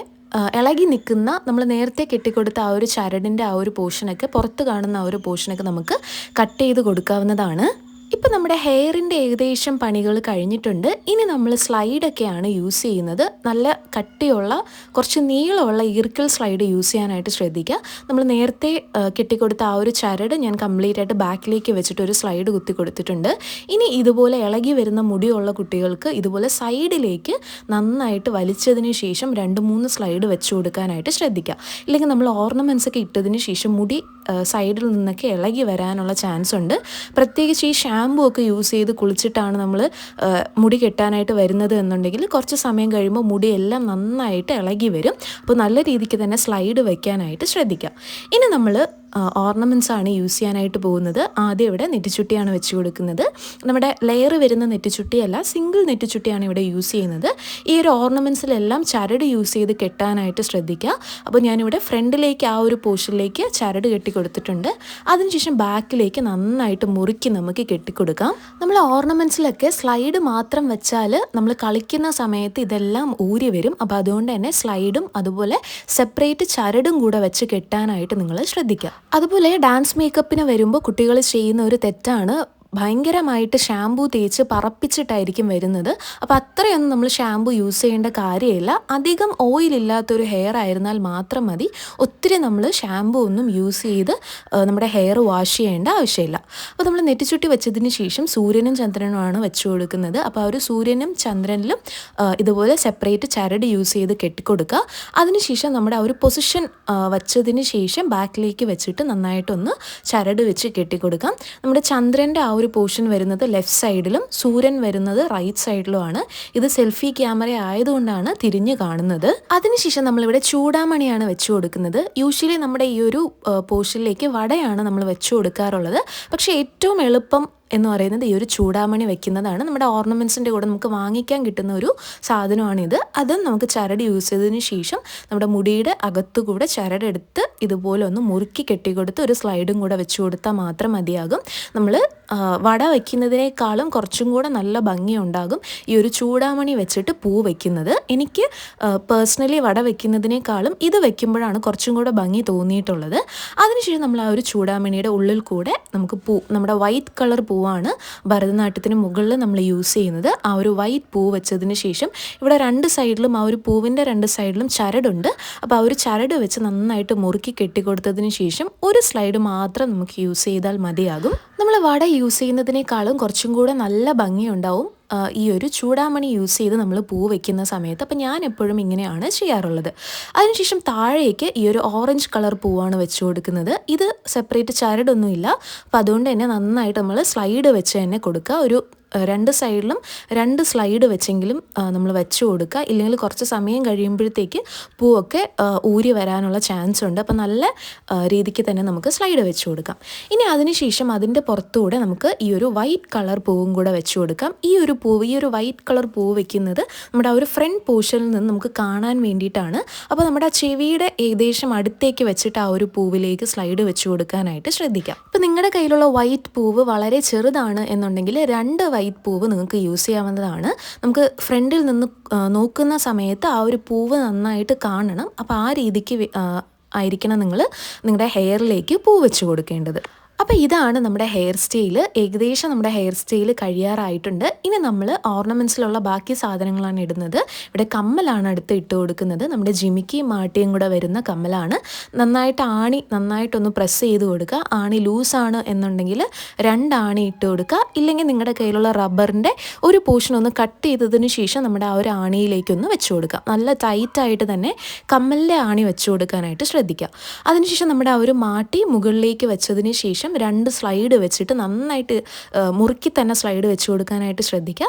ഇളകി നിൽക്കുന്ന നമ്മൾ നേരത്തെ കെട്ടിക്കൊടുത്ത ആ ഒരു ചരടിൻ്റെ ആ ഒരു പോർഷനൊക്കെ പുറത്ത് കാണുന്ന ആ ഒരു പോർഷനൊക്കെ നമുക്ക് കട്ട് ചെയ്ത് കൊടുക്കാവുന്നതാണ്. ഇപ്പം നമ്മുടെ ഹെയറിൻ്റെ ഏകദേശം പണികൾ കഴിഞ്ഞിട്ടുണ്ട്. ഇനി നമ്മൾ സ്ലൈഡൊക്കെയാണ് യൂസ് ചെയ്യുന്നത്. നല്ല കട്ടിയുള്ള കുറച്ച് നീളമുള്ള ഈർക്കൽ സ്ലൈഡ് യൂസ് ചെയ്യാനായിട്ട് ശ്രദ്ധിക്കുക. നമ്മൾ നേരത്തെ കെട്ടിക്കൊടുത്ത ആ ഒരു ചരട് ഞാൻ കംപ്ലീറ്റ് ആയിട്ട് ബാക്കിലേക്ക് വെച്ചിട്ട് ഒരു സ്ലൈഡ് കുത്തി കൊടുത്തിട്ടുണ്ട്. ഇനി ഇതുപോലെ ഇളകി വരുന്ന മുടിയുള്ള കുട്ടികൾക്ക് ഇതുപോലെ സൈഡിലേക്ക് നന്നായിട്ട് വലിച്ചതിന് ശേഷം 2-3 സ്ലൈഡ് വെച്ച് കൊടുക്കാനായിട്ട് ശ്രദ്ധിക്കുക. ഇല്ലെങ്കിൽ നമ്മൾ ഓർണമെൻറ്റ്സ് ഒക്കെ ഇട്ടതിന് ശേഷം മുടി സൈഡിൽ നിന്നൊക്കെ ഇളകി വരാനുള്ള ചാൻസ് ഉണ്ട്. പ്രത്യേകിച്ച് ഈ ഷാമ്പു ഒക്കെ യൂസ് ചെയ്ത് കുളിച്ചിട്ടാണ് നമ്മൾ മുടി കെട്ടാനായിട്ട് വരുന്നത് എന്നുണ്ടെങ്കിൽ കുറച്ച് സമയം കഴിയുമ്പോൾ മുടിയെല്ലാം നന്നായിട്ട് ഇളകി വരും. അപ്പോൾ നല്ല രീതിക്ക് തന്നെ സ്ലൈഡ് വയ്ക്കാനായിട്ട് ശ്രദ്ധിക്കാം. ഇനി നമ്മൾ ഓർണമെൻറ്റ്സ് ആണ് യൂസ് ചെയ്യാനായിട്ട് പോകുന്നത്. ആദ്യം ഇവിടെ നെറ്റിച്ചുട്ടിയാണ് വെച്ച് കൊടുക്കുന്നത്. നമ്മുടെ ലെയർ വരുന്ന നെറ്റിച്ചുട്ടിയല്ല, സിംഗിൾ നെറ്റിച്ചുട്ടിയാണ് ഇവിടെ യൂസ് ചെയ്യുന്നത്. ഈ ഒരു ഓർണമെൻറ്റ്സിലെല്ലാം ചരട് യൂസ് ചെയ്ത് കെട്ടാനായിട്ട് ശ്രദ്ധിക്കുക. അപ്പോൾ ഞാനിവിടെ ഫ്രണ്ടിലേക്ക് ആ ഒരു പോർഷനിലേക്ക് ചരട് കെട്ടി കൊടുത്തിട്ടുണ്ട്. അതിനുശേഷം ബാക്കിലേക്ക് നന്നായിട്ട് മുറുക്കി നമുക്ക് കെട്ടിക്കൊടുക്കാം. നമ്മൾ ഓർണമെൻറ്റ്സിലൊക്കെ സ്ലൈഡ് മാത്രം വെച്ചാൽ നമ്മൾ കളിക്കുന്ന സമയത്ത് ഇതെല്ലാം ഊരി വരും. അപ്പോൾ അതുകൊണ്ട് തന്നെ സ്ലൈഡും അതുപോലെ സെപ്പറേറ്റ് ചരടും കൂടെ വെച്ച് കെട്ടാനായിട്ട് നിങ്ങൾ ശ്രദ്ധിക്കുക. അതുപോലെ ഡാൻസ് മേക്കപ്പിന് വരുമ്പോൾ കുട്ടികൾ ചെയ്യുന്ന ഒരു തെറ്റാണ്, ഭയങ്കരമായിട്ട് ഷാമ്പൂ തേച്ച് പറപ്പിച്ചിട്ടായിരിക്കും വരുന്നത്. അപ്പോൾ അത്രയൊന്നും നമ്മൾ ഷാമ്പൂ യൂസ് ചെയ്യേണ്ട കാര്യമില്ല. അധികം ഓയിലില്ലാത്തൊരു ഹെയർ ആയിരുന്നാൽ മാത്രം മതി. ഒത്തിരി നമ്മൾ ഷാമ്പൂ ഒന്നും യൂസ് ചെയ്ത് നമ്മുടെ ഹെയർ വാഷ് ചെയ്യേണ്ട ആവശ്യമില്ല. അപ്പോൾ നമ്മൾ നെറ്റിച്ചുട്ടി വെച്ചതിന് ശേഷം സൂര്യനും ചന്ദ്രനുമാണ് വെച്ച് കൊടുക്കുന്നത്. അപ്പോൾ ആ ഒരു സൂര്യനും ചന്ദ്രനിലും ഇതുപോലെ സെപ്പറേറ്റ് ചരട് യൂസ് ചെയ്ത് കെട്ടിക്കൊടുക്കുക. അതിനുശേഷം നമ്മുടെ ആ ഒരു പൊസിഷൻ വച്ചതിന് ശേഷം ബാക്കിലേക്ക് വെച്ചിട്ട് നന്നായിട്ടൊന്ന് ചരട് വെച്ച് കെട്ടിക്കൊടുക്കാം. നമ്മുടെ ചന്ദ്രൻ്റെ ആ ഒരു പോർഷൻ വരുന്നത് ലെഫ്റ്റ് സൈഡിലും സൂര്യൻ വരുന്നത് റൈറ്റ് സൈഡിലുമാണ്. ഇത് സെൽഫി ക്യാമറ ആയതുകൊണ്ടാണ് തിരിഞ്ഞു കാണുന്നത്. അതിനുശേഷം നമ്മളിവിടെ ചൂടാമണിയാണ് വെച്ചു കൊടുക്കുന്നത്. യൂഷ്വലി നമ്മുടെ ഈ ഒരു പോർഷനിലേക്ക് വടയാണ് നമ്മൾ വെച്ചു കൊടുക്കാറുള്ളത്. പക്ഷേ ഏറ്റവും എളുപ്പം എന്ന് പറയുന്നത് ഈ ഒരു ചൂടാമണി വെക്കുന്നതാണ്. നമ്മുടെ ഓർണമെൻറ്റ്സിൻ്റെ കൂടെ നമുക്ക് വാങ്ങിക്കാൻ കിട്ടുന്ന ഒരു സാധനമാണിത്. അതും നമുക്ക് ചരട് യൂസ് ചെയ്തതിന് ശേഷം നമ്മുടെ മുടിയുടെ അകത്തുകൂടെ ചരടെടുത്ത് ഇതുപോലെ ഒന്ന് മുറുക്കി കെട്ടിക്കൊടുത്ത് ഒരു സ്ലൈഡും കൂടെ വെച്ച് കൊടുത്താൽ മാത്രം മതിയാകും. നമ്മൾ വട വയ്ക്കുന്നതിനേക്കാളും കുറച്ചും കൂടെ നല്ല ഭംഗിയുണ്ടാകും ഈ ഒരു ചൂടാമണി വെച്ചിട്ട് പൂ വയ്ക്കുന്നത്. എനിക്ക് പേഴ്സണലി വട വയ്ക്കുന്നതിനേക്കാളും ഇത് വയ്ക്കുമ്പോഴാണ് കുറച്ചും കൂടെ ഭംഗി തോന്നിയിട്ടുള്ളത്. അതിനുശേഷം നമ്മൾ ആ ഒരു ചൂടാമണിയുടെ ഉള്ളിൽ കൂടെ നമുക്ക് നമ്മുടെ വൈറ്റ് കളർ പൂവാണ് ഭരതനാട്യത്തിന് മുകളിൽ നമ്മൾ യൂസ് ചെയ്യുന്നത്. ആ ഒരു വൈറ്റ് പൂ വെച്ചതിന് ശേഷം ഇവിടെ രണ്ട് സൈഡിലും ആ ഒരു പൂവിൻ്റെ രണ്ട് സൈഡിലും ചരടുണ്ട്. അപ്പോൾ ആ ഒരു ചരട് വെച്ച് നന്നായിട്ട് മുറുക്കി കെട്ടിക്കൊടുത്തതിന് ശേഷം ഒരു സ്ലൈഡ് മാത്രം നമുക്ക് യൂസ് ചെയ്താൽ മതിയാകും. നമ്മൾ വട യൂസ് ചെയ്യുന്നതിനേക്കാളും കുറച്ചും കൂടെ നല്ല ഭംഗിയുണ്ടാവും ഈ ഒരു ചൂടാമണി യൂസ് ചെയ്ത് നമ്മൾ പൂ വയ്ക്കുന്ന സമയത്ത്. അപ്പോൾ ഞാൻ എപ്പോഴും ഇങ്ങനെയാണ് ചെയ്യാറുള്ളത്. അതിനുശേഷം താഴേക്ക് ഈ ഒരു ഓറഞ്ച് കളർ പൂവാണ് വെച്ച് കൊടുക്കുന്നത്. ഇത് സെപ്പറേറ്റ് ചരടൊന്നുമില്ല. അപ്പോൾ അതുകൊണ്ട് തന്നെ നന്നായിട്ട് നമ്മൾ സ്ലൈഡ് വെച്ച് തന്നെ കൊടുക്കുക. ഒരു രണ്ട് സൈഡിലും രണ്ട് സ്ലൈഡ് വെച്ചെങ്കിലും നമ്മൾ വെച്ച് കൊടുക്കുക. ഇല്ലെങ്കിൽ കുറച്ച് സമയം കഴിയുമ്പോഴത്തേക്ക് പൂവൊക്കെ ഊരി വരാനുള്ള ചാൻസ് ഉണ്ട്. അപ്പോൾ നല്ല രീതിക്ക് തന്നെ നമുക്ക് സ്ലൈഡ് വെച്ച് കൊടുക്കാം. ഇനി അതിനുശേഷം അതിൻ്റെ പുറത്തുകൂടെ നമുക്ക് ഈ ഒരു വൈറ്റ് കളർ പൂവും കൂടെ വെച്ച് കൊടുക്കാം. ഈ ഒരു വൈറ്റ് കളർ പൂവ് വെക്കുന്നത് നമ്മുടെ ആ ഒരു ഫ്രണ്ട് പോർഷനിൽ നിന്ന് നമുക്ക് കാണാൻ വേണ്ടിയിട്ടാണ്. അപ്പോൾ നമ്മുടെ ചെവിയുടെ ഏകദേശം അടുത്തേക്ക് വെച്ചിട്ട് ആ ഒരു പൂവിലേക്ക് സ്ലൈഡ് വെച്ച് കൊടുക്കാനായിട്ട് ശ്രദ്ധിക്കാം. ഇപ്പോൾ നിങ്ങളുടെ കയ്യിലുള്ള വൈറ്റ് പൂവ് വളരെ ചെറുതാണ് എന്നുണ്ടെങ്കിൽ രണ്ട് വൈറ്റ് പൂവ് നിങ്ങൾക്ക് യൂസ് ചെയ്യാവുന്നതാണ്. നമുക്ക് ഫ്രണ്ടിൽ നിന്ന് നോക്കുന്ന സമയത്ത് ആ ഒരു പൂവ് നന്നായിട്ട് കാണണം. അപ്പോൾ ആ രീതിക്ക് ആയിരിക്കണം നിങ്ങൾ നിങ്ങളുടെ ഹെയറിലേക്ക് പൂ വെച്ച് കൊടുക്കേണ്ടത്. അപ്പോൾ ഇതാണ് നമ്മുടെ ഹെയർ സ്റ്റൈല്. ഏകദേശം നമ്മുടെ ഹെയർ സ്റ്റൈല് കഴിയാറായിട്ടുണ്ട്. ഇനി നമ്മൾ ഓർണമെൻറ്റ്സിലുള്ള ബാക്കി സാധനങ്ങളാണ് ഇടുന്നത്. ഇവിടെ കമ്മലാണ് അടുത്ത് ഇട്ട് കൊടുക്കുന്നത്. നമ്മുടെ ജിമിക്കിയും മാട്ടിയും കൂടെ വരുന്ന കമ്മലാണ്. നന്നായിട്ടൊന്ന് പ്രസ് ചെയ്ത് കൊടുക്കുക. ആണി ലൂസാണ് എന്നുണ്ടെങ്കിൽ 2 ആണി ഇട്ട് കൊടുക്കുക. ഇല്ലെങ്കിൽ നിങ്ങളുടെ കയ്യിലുള്ള റബ്ബറിൻ്റെ ഒരു പോർഷൻ ഒന്ന് കട്ട് ചെയ്തതിന് ശേഷം നമ്മുടെ ആ ഒരു ആണിയിലേക്കൊന്ന് വെച്ച് കൊടുക്കുക. നല്ല ടൈറ്റായിട്ട് തന്നെ കമ്മലിൻ്റെ ആണി വെച്ച് കൊടുക്കാനായിട്ട് ശ്രദ്ധിക്കുക. അതിനുശേഷം നമ്മുടെ ആ ഒരു മാട്ടി മുകളിലേക്ക് വെച്ചതിന് ശേഷം 2 സ്ലൈഡ് വെച്ചിട്ട് നന്നായിട്ട് മുറുക്കി തന്നെ സ്ലൈഡ് വെച്ച് കൊടുക്കാനായിട്ട് ശ്രദ്ധിക്കുക.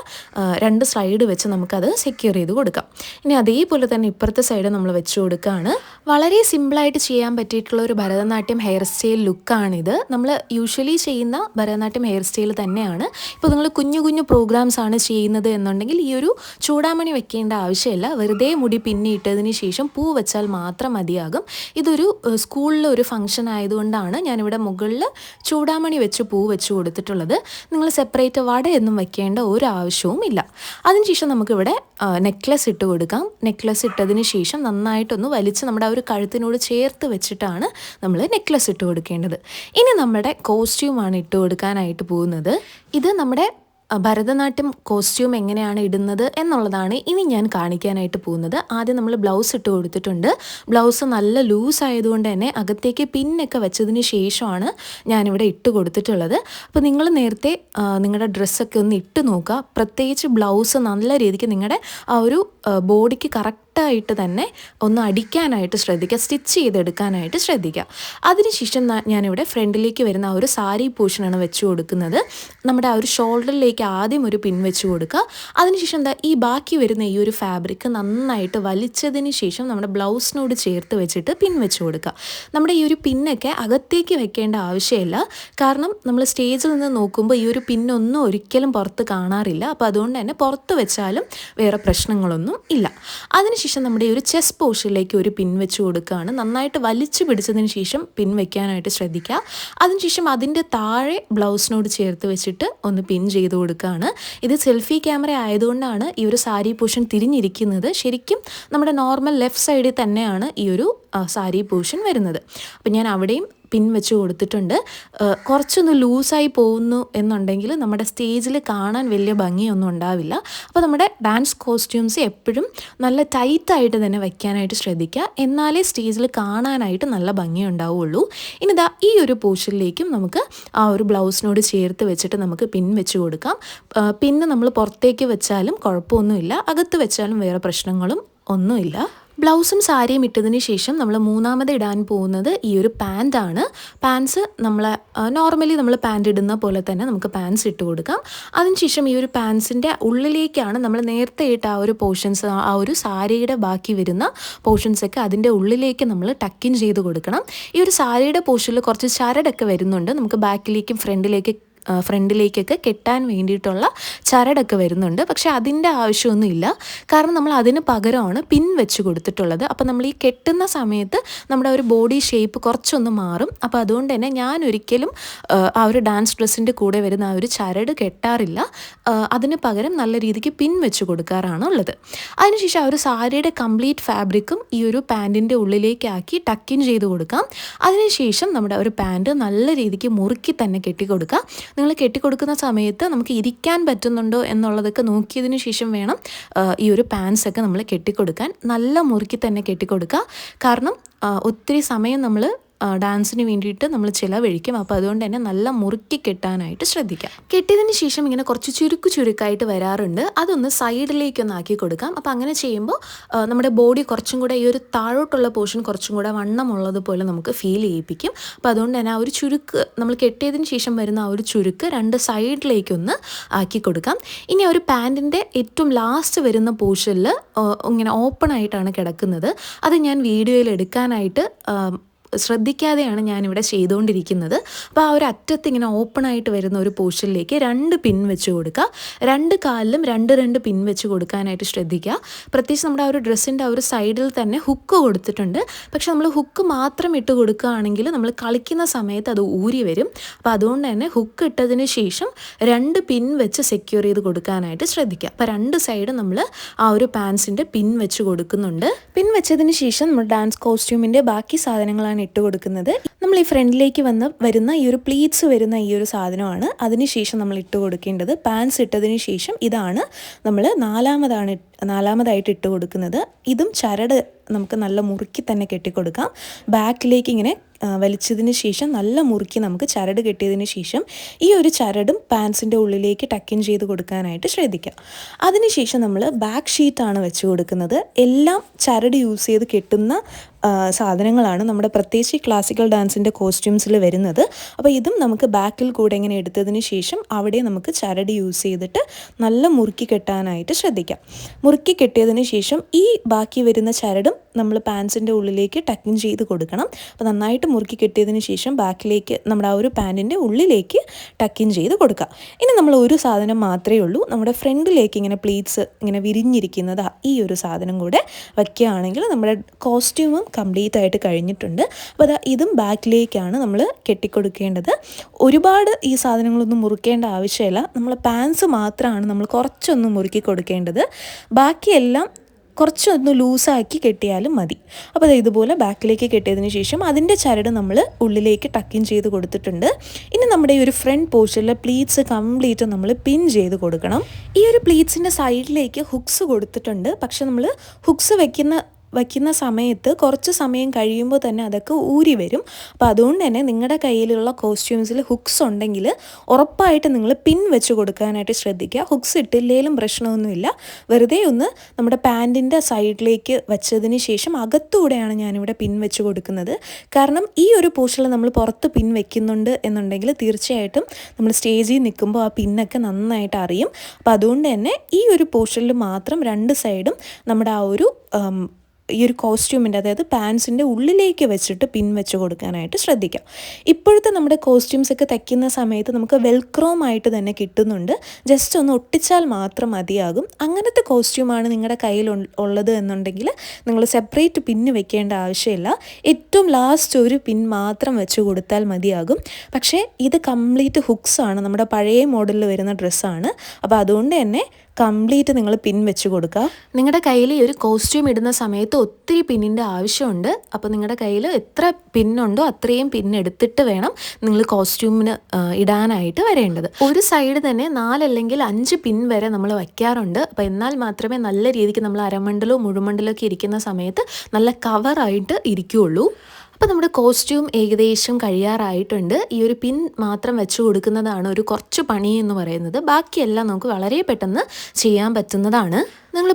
2 സ്ലൈഡ് വെച്ച് നമുക്കത് സെക്യൂർ ചെയ്ത് കൊടുക്കാം. ഇനി അതേപോലെ തന്നെ ഇപ്പുറത്തെ സൈഡ് നമ്മൾ വെച്ച് കൊടുക്കുകയാണ്. വളരെ സിമ്പിളായിട്ട് ചെയ്യാൻ പറ്റിയിട്ടുള്ള ഒരു ഭരതനാട്യം ഹെയർ സ്റ്റൈൽ ലുക്കാണിത്. നമ്മൾ യൂഷ്വലി ചെയ്യുന്ന ഭരതനാട്യം ഹെയർ സ്റ്റൈൽ തന്നെയാണ്. ഇപ്പോൾ നിങ്ങൾ കുഞ്ഞു കുഞ്ഞു പ്രോഗ്രാംസ് ആണ് ചെയ്യുന്നത് എന്നുണ്ടെങ്കിൽ ഈ ഒരു ചൂടാമണി വെക്കേണ്ട ആവശ്യമില്ല. വെറുതെ മുടി പിന്നിയിട്ടതിന് ശേഷം പൂ വെച്ചാൽ മാത്രം മതിയാകും. ഇതൊരു സ്കൂളിലൊരു ഫംഗ്ഷൻ ആയതുകൊണ്ടാണ് ഞാനിവിടെ മുകളിൽ ചൂടാമണി വെച്ച് പൂ വെച്ച് കൊടുത്തിട്ടുള്ളത്. നിങ്ങൾ സെപ്പറേറ്റ് വടയൊന്നും വെക്കേണ്ട ഒരു ആവശ്യവും ഇല്ല. അതിനുശേഷം നമുക്കിവിടെ നെക്ലസ് ഇട്ട് കൊടുക്കാം. നെക്ലസ് ഇട്ടതിന് ശേഷം നന്നായിട്ടൊന്ന് വലിച്ച് നമ്മുടെ ആ ഒരു കഴുത്തിനോട് ചേർത്ത് വെച്ചിട്ടാണ് നമ്മൾ നെക്ലസ് ഇട്ട് കൊടുക്കേണ്ടത്. ഇനി നമ്മുടെ കോസ്റ്റ്യൂമാണ് ഇട്ട് കൊടുക്കാനായിട്ട് പോകുന്നത്. ഇത് നമ്മുടെ ഭരതനാട്യം കോസ്റ്റ്യൂം എങ്ങനെയാണ് ഇടുന്നത് എന്നുള്ളതാണ് ഇനി ഞാൻ കാണിക്കാനായിട്ട് പോകുന്നത്. ആദ്യം നമ്മൾ ബ്ലൗസ് ഇട്ട് കൊടുത്തിട്ടുണ്ട്. ബ്ലൗസ് നല്ല ലൂസ് ആയതുകൊണ്ട് തന്നെ അകത്തേക്ക് പിന്നൊക്കെ വെച്ചതിന് ശേഷമാണ് ഞാനിവിടെ ഇട്ട് കൊടുത്തിട്ടുള്ളത്. അപ്പോൾ നിങ്ങൾ നേരത്തെ നിങ്ങളുടെ ഡ്രസ്സൊക്കെ ഒന്ന് ഇട്ട് നോക്കുക. പ്രത്യേകിച്ച് ബ്ലൗസ് നല്ല രീതിക്ക് നിങ്ങളുടെ ആ ഒരു ബോഡിക്ക് കറക്റ്റ് കറക്റ്റായിട്ട് തന്നെ ഒന്ന് അടിക്കാനായിട്ട് ശ്രദ്ധിക്കുക, സ്റ്റിച്ച് ചെയ്തെടുക്കാനായിട്ട് ശ്രദ്ധിക്കുക. അതിനുശേഷം ഞാനിവിടെ ഫ്രണ്ടിലേക്ക് വരുന്ന ആ ഒരു സാരി പോർഷനാണ് വെച്ച് കൊടുക്കുന്നത്. നമ്മുടെ ആ ഒരു ഷോൾഡറിലേക്ക് ആദ്യം ഒരു പിൻ വെച്ച് കൊടുക്കുക. അതിനുശേഷം ഈ ബാക്കി വരുന്ന ഈ ഒരു ഫാബ്രിക് നന്നായിട്ട് വലിച്ചതിന് ശേഷം നമ്മുടെ ബ്ലൗസിനോട് ചേർത്ത് വെച്ചിട്ട് പിൻ വെച്ച് കൊടുക്കുക. നമ്മുടെ ഈ ഒരു പിന്നൊക്കെ അകത്തേക്ക് വെക്കേണ്ട ആവശ്യമില്ല, കാരണം നമ്മൾ സ്റ്റേജിൽ നിന്ന് നോക്കുമ്പോൾ ഈ ഒരു പിന്നൊന്നും ഒരിക്കലും പുറത്ത് കാണാറില്ല. അപ്പോൾ അതുകൊണ്ട് തന്നെ പുറത്ത് വെച്ചാലും വേറെ പ്രശ്നങ്ങളൊന്നും ഇല്ല. അതിനുശേഷം നമ്മുടെ ഈ ഒരു ചെസ്റ്റ് പോർഷനിലേക്ക് ഒരു പിൻ വെച്ച് കൊടുക്കുകയാണ്. നന്നായിട്ട് വലിച്ചു പിടിച്ചതിന് ശേഷം പിൻ വെക്കാനായിട്ട് ശ്രദ്ധിക്കുക. അതിനുശേഷം അതിൻ്റെ താഴെ ബ്ലൗസിനോട് ചേർത്ത് വെച്ചിട്ട് ഒന്ന് പിൻ ചെയ്ത് കൊടുക്കുകയാണ്. ഇത് സെൽഫി ക്യാമറ ആയതുകൊണ്ടാണ് ഈ ഒരു സാരി പോർഷൻ തിരിഞ്ഞിരിക്കുന്നത്. ശരിക്കും നമ്മുടെ നോർമൽ ലെഫ്റ്റ് സൈഡിൽ തന്നെയാണ് ഈ ഒരു സാരി പോർഷൻ വരുന്നത്. അപ്പം ഞാൻ അവിടെയും പിൻ വെച്ച് കൊടുത്തിട്ടുണ്ട്. കുറച്ചൊന്ന് ലൂസായി പോകുന്നു എന്നുണ്ടെങ്കിൽ നമ്മുടെ സ്റ്റേജിൽ കാണാൻ വലിയ ഭംഗിയൊന്നും ഉണ്ടാവില്ല. അപ്പോൾ നമ്മുടെ ഡാൻസ് കോസ്റ്റ്യൂംസ് എപ്പോഴും നല്ല ടൈറ്റായിട്ട് തന്നെ വയ്ക്കാനായിട്ട് ശ്രദ്ധിക്കുക, എന്നാലേ സ്റ്റേജിൽ കാണാനായിട്ട് നല്ല ഭംഗി ഉണ്ടാവുള്ളൂ. ഇനി ഈ ഒരു പോർഷനിലേക്കും നമുക്ക് ആ ഒരു ബ്ലൗസിനോട് ചേർത്ത് വെച്ചിട്ട് നമുക്ക് പിൻ വെച്ച് കൊടുക്കാം. പിന്നെ നമ്മൾ പുറത്തേക്ക് വെച്ചാലും കുഴപ്പമൊന്നുമില്ല, അകത്ത് വെച്ചാലും വേറെ പ്രശ്നങ്ങളും ഒന്നുമില്ല. ബ്ലൗസും സാരിയും ഇട്ടതിന് ശേഷം നമ്മൾ മൂന്നാമത് ഇടാൻ പോകുന്നത് ഈ ഒരു പാൻറ്റാണ്. പാൻസ് നോർമലി നമ്മൾ പാൻറ് ഇടുന്ന പോലെ തന്നെ നമുക്ക് പാൻസ് ഇട്ട് കൊടുക്കാം. അതിനുശേഷം ഈ ഒരു പാൻസിൻ്റെ ഉള്ളിലേക്കാണ് നമ്മൾ നേരത്തെ ഇട്ട ആ ഒരു പോർഷൻസ്, ആ ഒരു സാരിയുടെ ബാക്കി വരുന്ന പോർഷൻസൊക്കെ അതിൻ്റെ ഉള്ളിലേക്ക് നമ്മൾ ടക്കിൻ ചെയ്ത് കൊടുക്കണം. ഈ ഒരു സാരിയുടെ പോർഷനിൽ കുറച്ച് ചരടൊക്കെ വരുന്നുണ്ട്, നമുക്ക് ബാക്കിലേക്കും ഫ്രണ്ടിലേക്കൊക്കെ കെട്ടാൻ വേണ്ടിയിട്ടുള്ള ചരടൊക്കെ വരുന്നുണ്ട്. പക്ഷേ അതിൻ്റെ ആവശ്യമൊന്നുമില്ല, കാരണം നമ്മൾ അതിന് പകരമാണ് പിൻ വെച്ച് കൊടുത്തിട്ടുള്ളത്. അപ്പോൾ നമ്മൾ ഈ കെട്ടുന്ന സമയത്ത് നമ്മുടെ ഒരു ബോഡി ഷേപ്പ് കുറച്ചൊന്ന് മാറും. അപ്പോൾ അതുകൊണ്ട് തന്നെ ഞാൻ ഒരിക്കലും ആ ഒരു ഡാൻസ് ഡ്രസ്സിൻ്റെ കൂടെ വരുന്ന ആ ഒരു ചരട് കെട്ടാറില്ല, അതിന് പകരം നല്ല രീതിക്ക് പിൻ വെച്ച് കൊടുക്കാറാണ് ഉള്ളത്. അതിനുശേഷം ആ ഒരു സാരിയുടെ കംപ്ലീറ്റ് ഫാബ്രിക്കും ഈ ഒരു പാൻറ്റിൻ്റെ ഉള്ളിലേക്കാക്കി ടക്കിൻ ചെയ്ത് കൊടുക്കാം. അതിനുശേഷം നമ്മുടെ ഒരു പാൻറ്റ് നല്ല രീതിക്ക് മുറുക്കി തന്നെ കെട്ടിക്കൊടുക്കുക. നിങ്ങൾ കെട്ടിക്കൊടുക്കുന്ന സമയത്ത് നമുക്ക് ഇരിക്കാൻ പറ്റുന്നുണ്ടോ എന്നുള്ളതൊക്കെ നോക്കിയതിന് ശേഷം വേണം ഈ ഒരു പാൻസൊക്കെ നമ്മൾ കെട്ടിക്കൊടുക്കാൻ. നല്ല മുറുക്കി തന്നെ കെട്ടിക്കൊടുക്കുക, കാരണം ഒത്തിരി സമയം നമ്മൾ ഡാൻസിന് വേണ്ടിയിട്ട് നമ്മൾ ചിലവഴിക്കും. അപ്പോൾ അതുകൊണ്ട് തന്നെ നല്ല മുറുക്കി കെട്ടാനായിട്ട് ശ്രദ്ധിക്കാം. കെട്ടിയതിന് ശേഷം ഇങ്ങനെ കുറച്ച് ചുരുക്കായിട്ട് വരാറുണ്ട്, അതൊന്ന് സൈഡിലേക്കൊന്ന് ആക്കി കൊടുക്കാം. അപ്പോൾ അങ്ങനെ ചെയ്യുമ്പോൾ നമ്മുടെ ബോഡി കുറച്ചും കൂടെ ഈ ഒരു താഴോട്ടുള്ള പോർഷൻ കുറച്ചും കൂടെ വണ്ണമുള്ളതുപോലെ നമുക്ക് ഫീൽ ചെയ്യിപ്പിക്കും. അപ്പോൾ അതുകൊണ്ട് തന്നെ ആ ഒരു ചുരുക്ക് നമ്മൾ കെട്ടിയതിന് ശേഷം വരുന്ന ആ ഒരു ചുരുക്ക് രണ്ട് സൈഡിലേക്കൊന്ന് ആക്കി കൊടുക്കാം. ഇനി ഒരു പാൻറ്റിൻ്റെ ഏറ്റവും ലാസ്റ്റ് വരുന്ന പോർഷനിൽ ഇങ്ങനെ ഓപ്പൺ ആയിട്ടാണ് കിടക്കുന്നത്. അത് ഞാൻ വീഡിയോയിൽ എടുക്കാനായിട്ട് ശ്രദ്ധിക്കാതെയാണ് ഞാനിവിടെ ചെയ്തുകൊണ്ടിരിക്കുന്നത്. അപ്പോൾ ആ ഒരു അറ്റത്ത് ഇങ്ങനെ ഓപ്പണായിട്ട് വരുന്ന ഒരു പോർഷനിലേക്ക് 2 പിൻ വെച്ച് കൊടുക്കുക. 2 കാലിലും 2 പിൻ വെച്ച് കൊടുക്കാനായിട്ട് ശ്രദ്ധിക്കുക. പ്രത്യേകിച്ച് നമ്മുടെ ആ ഒരു ഡ്രസ്സിൻ്റെ ആ ഒരു സൈഡിൽ തന്നെ ഹുക്ക് കൊടുത്തിട്ടുണ്ട്. പക്ഷെ നമ്മൾ ഹുക്ക് മാത്രം ഇട്ട് കൊടുക്കുകയാണെങ്കിൽ നമ്മൾ കളിക്കുന്ന സമയത്ത് അത് ഊരി വരും. അപ്പോൾ അതുകൊണ്ട് തന്നെ ഹുക്ക് ഇട്ടതിന് ശേഷം 2 പിൻ വെച്ച് സെക്യൂർ ചെയ്ത് കൊടുക്കാനായിട്ട് ശ്രദ്ധിക്കുക. അപ്പോൾ 2 സൈഡ് നമ്മൾ ആ ഒരു പാൻസിൻ്റെ പിൻ വെച്ച് കൊടുക്കുന്നുണ്ട്. പിൻ വെച്ചതിന് ശേഷം നമ്മൾ ഡാൻസ് കോസ്റ്റ്യൂമിൻ്റെ ബാക്കി സാധനങ്ങളാണ് ഇട്ട് കൊടുക്കുന്നത്. നമ്മൾ ഈ ഫ്രണ്ടിലേക്ക് വരുന്ന ഈ ഒരു പ്ലീറ്റ്സ് വരുന്ന ഈ ഒരു സാധനമാണ് അതിനുശേഷം നമ്മൾ ഇട്ട് കൊടുക്കേണ്ടത്. പാൻസ് ഇട്ടതിന് ശേഷം ഇതാണ് നമ്മൾ നാലാമതായിട്ട് ഇട്ട് കൊടുക്കുന്നത്. ഇതും ചരട് നമുക്ക് നല്ല മുറുക്കി തന്നെ കെട്ടിക്കൊടുക്കാം. ബാക്കിലേക്ക് ഇങ്ങനെ വലിച്ചതിന് ശേഷം നല്ല മുറുക്കി നമുക്ക് ചരട് കെട്ടിയതിന് ശേഷം ഈ ഒരു ചരടും പാൻസിൻ്റെ ഉള്ളിലേക്ക് ടക്കിൻ ചെയ്ത് കൊടുക്കാനായിട്ട് ശ്രദ്ധിക്കാം. അതിനുശേഷം നമ്മൾ ബാക്ക് ഷീറ്റാണ് വെച്ച് കൊടുക്കുന്നത്. എല്ലാം ചരട് യൂസ് ചെയ്ത് കെട്ടുന്ന സാധനങ്ങളാണ് നമ്മുടെ പ്രത്യേകിച്ച് ക്ലാസിക്കൽ ഡാൻസിൻ്റെ കോസ്റ്റ്യൂംസിൽ വരുന്നത്. അപ്പോൾ ഇതും നമുക്ക് ബാക്കിൽ കൂടെ ഇങ്ങനെ എടുത്തതിന് ശേഷം അവിടെ നമുക്ക് ചരട് യൂസ് ചെയ്തിട്ട് നല്ല മുറുക്കി കെട്ടാനായിട്ട് ശ്രദ്ധിക്കാം. മുറുക്കി കെട്ടിയതിന് ശേഷം ഈ ബാക്കി വരുന്ന ചരടും നമ്മൾ പാൻസിൻ്റെ ഉള്ളിലേക്ക് ടക്കിൻ ചെയ്ത് കൊടുക്കണം. അപ്പോൾ നന്നായിട്ട് മുറുക്കി കെട്ടിയതിന് ശേഷം ബാക്കിലേക്ക് നമ്മുടെ ആ ഒരു പാൻറ്റിൻ്റെ ഉള്ളിലേക്ക് ടക്കിൻ ചെയ്ത് കൊടുക്കുക. ഇനി നമ്മൾ ഒരു സാധനം മാത്രമേ ഉള്ളൂ, നമ്മുടെ ഫ്രണ്ടിലേക്ക് ഇങ്ങനെ പ്ലീറ്റ്സ് ഇങ്ങനെ വിരിഞ്ഞിരിക്കുന്നത് ഈ ഒരു സാധനം കൂടെ വയ്ക്കുകയാണെങ്കിൽ നമ്മുടെ കോസ്റ്റ്യൂമും കംപ്ലീറ്റ് ആയിട്ട് കഴിഞ്ഞിട്ടുണ്ട്. അപ്പോൾ ഇതും ബാക്കിലേക്കാണ് നമ്മൾ കെട്ടിക്കൊടുക്കേണ്ടത്. ഒരുപാട് ഈ സാധനങ്ങളൊന്നും മുറുക്കേണ്ട ആവശ്യമില്ല, നമ്മൾ പാൻസ് മാത്രമാണ് നമ്മൾ കുറച്ചൊന്ന് മുറുക്കി കൊടുക്കേണ്ടത്. ബാക്കിയെല്ലാം കുറച്ചൊന്ന് ലൂസാക്കി കെട്ടിയാലും മതി. അപ്പോൾ ഇതുപോലെ ബാക്കിലേക്ക് കെട്ടിയതിന് ശേഷം അതിൻ്റെ ചരട് നമ്മൾ ഉള്ളിലേക്ക് ടക്കിൻ ചെയ്ത് കൊടുത്തിട്ടുണ്ട്. ഇനി നമ്മുടെ ഈ ഒരു ഫ്രണ്ട് പോർഷനിലെ പ്ലീറ്റ്സ് കംപ്ലീറ്റ് നമ്മൾ പിൻ ചെയ്ത് കൊടുക്കണം. ഈ ഒരു പ്ലീറ്റ്സിൻ്റെ സൈഡിലേക്ക് ഹുക്സ് കൊടുത്തിട്ടുണ്ട്, പക്ഷെ നമ്മൾ ഹുക്സ് വെക്കുന്ന വയ്ക്കുന്ന സമയത്ത് കുറച്ച് സമയം കഴിയുമ്പോൾ തന്നെ അതൊക്കെ ഊരി വരും. അപ്പോൾ അതുകൊണ്ട് തന്നെ നിങ്ങളുടെ കയ്യിലുള്ള കോസ്റ്റ്യൂംസിൽ ഹുക്സ് ഉണ്ടെങ്കിൽ ഉറപ്പായിട്ട് നിങ്ങൾ പിൻ വെച്ച് കൊടുക്കാനായിട്ട് ശ്രദ്ധിക്കുക. ഹുക്സ് ഇട്ടില്ലെങ്കിലും പ്രശ്നമൊന്നുമില്ല. വെറുതെ ഒന്ന് നമ്മുടെ പാൻറ്റിൻ്റെ സൈഡിലേക്ക് വെച്ചതിന് ശേഷം അകത്തൂടെയാണ് ഞാനിവിടെ പിൻ വെച്ച് കൊടുക്കുന്നത്. കാരണം ഈ ഒരു പോർഷനിൽ നമ്മൾ പുറത്ത് പിൻ വെക്കുന്നുണ്ട് എന്നുണ്ടെങ്കിൽ തീർച്ചയായിട്ടും നമ്മൾ സ്റ്റേജിൽ നിൽക്കുമ്പോൾ ആ പിന്നൊക്കെ നന്നായിട്ട് അറിയും. അപ്പോൾ അതുകൊണ്ട് തന്നെ ഈ ഒരു പോർഷനിൽ മാത്രം രണ്ട് സൈഡും നമ്മുടെ ആ ഒരു ഈ ഒരു കോസ്റ്റ്യൂമിൻ്റെ, അതായത് പാൻസിൻ്റെ ഉള്ളിലേക്ക് വെച്ചിട്ട് പിൻ വെച്ച് കൊടുക്കാനായിട്ട് ശ്രദ്ധിക്കാം. ഇപ്പോഴത്തെ നമ്മുടെ കോസ്റ്റ്യൂംസൊക്കെ തയ്ക്കുന്ന സമയത്ത് നമുക്ക് വെൽക്രോമായിട്ട് തന്നെ കിട്ടുന്നുണ്ട്. ജസ്റ്റ് ഒന്ന് ഒട്ടിച്ചാൽ മാത്രം മതിയാകും. അങ്ങനത്തെ കോസ്റ്റ്യൂമാണ് നിങ്ങളുടെ കയ്യിൽ ഉള്ളത് എന്നുണ്ടെങ്കിൽ നിങ്ങൾ സെപ്പറേറ്റ് പിന്ന് വെക്കേണ്ട ആവശ്യമില്ല. ഏറ്റവും ലാസ്റ്റ് ഒരു പിൻ മാത്രം വെച്ച് കൊടുത്താൽ മതിയാകും. പക്ഷേ ഇത് കംപ്ലീറ്റ് ഹുക്സാണ്, നമ്മുടെ പഴയ മോഡലിൽ വരുന്ന ഡ്രസ്സാണ്. അപ്പോൾ അതുകൊണ്ട് തന്നെ കംപ്ലീറ്റ് നിങ്ങൾ പിൻ വെച്ച് കൊടുക്കുക. നിങ്ങളുടെ കയ്യിൽ ഈ ഒരു കോസ്റ്റ്യൂം ഇടുന്ന സമയത്ത് ഒത്തിരി പിന്നിൻ്റെ ആവശ്യമുണ്ട്. അപ്പോൾ നിങ്ങളുടെ കയ്യിൽ എത്ര പിന്നുണ്ടോ അത്രയും പിൻ എടുത്തിട്ട് വേണം നിങ്ങൾ കോസ്റ്റ്യൂമിന് ഇടാനായിട്ട് വരേണ്ടത്. ഒരു സൈഡ് തന്നെ 4 അല്ലെങ്കിൽ 5 പിൻ വരെ നമ്മൾ വയ്ക്കാറുണ്ട്. അപ്പോൾ എന്നാൽ മാത്രമേ നല്ല രീതിക്ക് നമ്മൾ അരമണ്ടലോ മുഴുമണ്ടലോ ഒക്കെ ഇരിക്കുന്ന സമയത്ത് നല്ല കവറായിട്ട് ഇരിക്കുകയുള്ളൂ. അപ്പോൾ നമ്മുടെ കോസ്റ്റ്യൂം ഏകദേശം കഴിയാറായിട്ടുണ്ട്. ഈ ഒരു പിൻ മാത്രം വെച്ച് കൊടുക്കുന്നതാണ് ഒരു കുറച്ച് പണി എന്ന് പറയുന്നത്. ബാക്കിയെല്ലാം നമുക്ക് വളരെ പെട്ടെന്ന് ചെയ്യാൻ പറ്റുന്നതാണ്. നിങ്ങൾ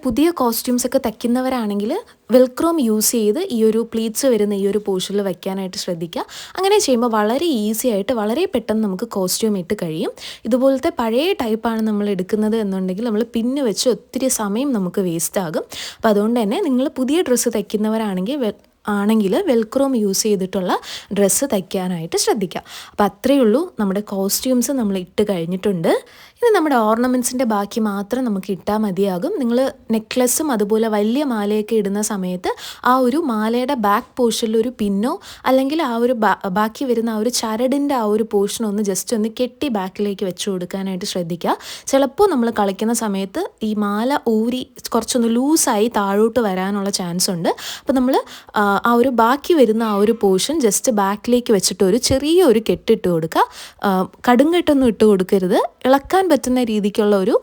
പുതിയ കോസ്റ്റ്യൂംസ് ഒക്കെ തയ്ക്കുന്നവരാണെങ്കിൽ വെൽക്രോം യൂസ് ചെയ്ത് ഈ ഒരു പ്ലീറ്റ്സ് വരുന്ന ഈ ഒരു പോർഷനിൽ വയ്ക്കാനായിട്ട് ശ്രദ്ധിക്കുക. അങ്ങനെ ചെയ്യുമ്പോൾ വളരെ ഈസി ആയിട്ട് വളരെ പെട്ടെന്ന് നമുക്ക് കോസ്റ്റ്യൂം ഇട്ട് കഴിയും. ഇതുപോലത്തെ പഴയ ടൈപ്പാണ് നമ്മൾ എടുക്കുന്നത് എന്നുണ്ടെങ്കിൽ നമ്മൾ പിന്ന് വെച്ച് ഒത്തിരി സമയം നമുക്ക് വേസ്റ്റ് ആകും. അപ്പോൾ അതുകൊണ്ട് തന്നെ നിങ്ങൾ പുതിയ ഡ്രസ്സ് തയ്ക്കുന്നവരാണെങ്കിൽ വെൽക്രോം യൂസ് ചെയ്തിട്ടുള്ള ഡ്രസ്സ് തയ്ക്കാനായിട്ട് ശ്രദ്ധിക്കുക. അപ്പോൾ അത്രയേ ഉള്ളൂ. നമ്മുടെ കോസ്റ്റ്യൂംസ് നമ്മൾ ഇട്ട് കഴിഞ്ഞിട്ടുണ്ട്. ഇനി നമ്മുടെ ഓർണമെൻറ്റ്സിൻ്റെ ബാക്കി മാത്രം നമുക്ക് ഇട്ടാൽ മതിയാകും. നിങ്ങൾ നെക്ലസും അതുപോലെ വലിയ മാലയൊക്കെ ഇടുന്ന സമയത്ത് ആ ഒരു മാലയുടെ ബാക്ക് പോർഷനിൽ ഒരു പിന്നോ അല്ലെങ്കിൽ ആ ഒരു ബാക്കി വരുന്ന ആ ഒരു ചരടിൻ്റെ ആ ഒരു പോർഷൻ ഒന്ന് ജസ്റ്റ് ഒന്ന് കെട്ടി ബാക്കിലേക്ക് വെച്ച് കൊടുക്കാനായിട്ട് ശ്രദ്ധിക്കുക. ചിലപ്പോൾ നമ്മൾ കളിക്കുന്ന സമയത്ത് ഈ മാല ഊരി കുറച്ചൊന്ന് ലൂസായി താഴോട്ട് വരാനുള്ള ചാൻസ് ഉണ്ട്. അപ്പോൾ നമ്മൾ ആ ഒരു ബാക്കി വരുന്ന ആ ഒരു പോർഷൻ ജസ്റ്റ് ബാക്കിലേക്ക് വെച്ചിട്ട് ഒരു ചെറിയൊരു കെട്ടിട്ട് കൊടുക്കുക. കടുങ്കെട്ടൊന്നും ഇട്ട് കൊടുക്കരുത്. ഇളക്കാൻ പറ്റുന്ന രീതിക്കുള്ള ഒരു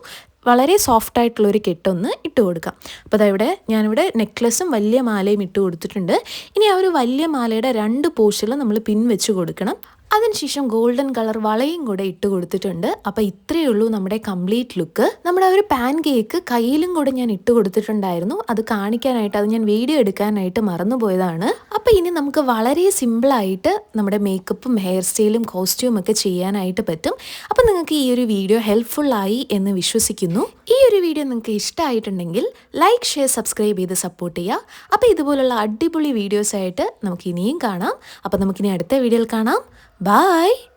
വളരെ സോഫ്റ്റായിട്ടുള്ളൊരു കെട്ടൊന്ന് ഇട്ട് കൊടുക്കാം. അപ്പോൾ ഞാനിവിടെ നെക്ലസും വലിയ മാലയും ഇട്ട് കൊടുത്തിട്ടുണ്ട്. ഇനി ആ ഒരു വലിയ മാലയുടെ 2 പോർഷനിൽ നമ്മൾ പിൻ വെച്ച് കൊടുക്കണം. അതിനുശേഷം ഗോൾഡൻ കളർ വളയും കൂടെ ഇട്ട് കൊടുത്തിട്ടുണ്ട്. അപ്പോൾ ഇത്രയേ ഉള്ളൂ നമ്മുടെ കംപ്ലീറ്റ് ലുക്ക്. നമ്മുടെ ഒരു പാൻ കേക്ക് കയ്യിലും കൂടെ ഞാൻ ഇട്ട് കൊടുത്തിട്ടുണ്ടായിരുന്നു. അത് കാണിക്കാനായിട്ട്, അത് ഞാൻ വീഡിയോ എടുക്കാനായിട്ട് മറന്നുപോയതാണ്. അപ്പോൾ ഇനി നമുക്ക് വളരെ സിമ്പിളായിട്ട് നമ്മുടെ മേക്കപ്പും ഹെയർ സ്റ്റൈലും കോസ്റ്റ്യൂം ഒക്കെ ചെയ്യാനായിട്ട് പറ്റും. അപ്പോൾ നിങ്ങൾക്ക് ഈ ഒരു വീഡിയോ ഹെൽപ്ഫുള്ളായി എന്ന് വിശ്വസിക്കുന്നു. ഈ ഒരു വീഡിയോ നിങ്ങൾക്ക് ഇഷ്ടമായിട്ടുണ്ടെങ്കിൽ ലൈക്ക്, ഷെയർ, സബ്സ്ക്രൈബ് ചെയ്ത് സപ്പോർട്ട് ചെയ്യുക. അപ്പോൾ ഇതുപോലുള്ള അടിപൊളി വീഡിയോസായിട്ട് നമുക്ക് ഇനിയും കാണാം. അപ്പോൾ നമുക്കിനി അടുത്ത വീഡിയോയിൽ കാണാം. Bye!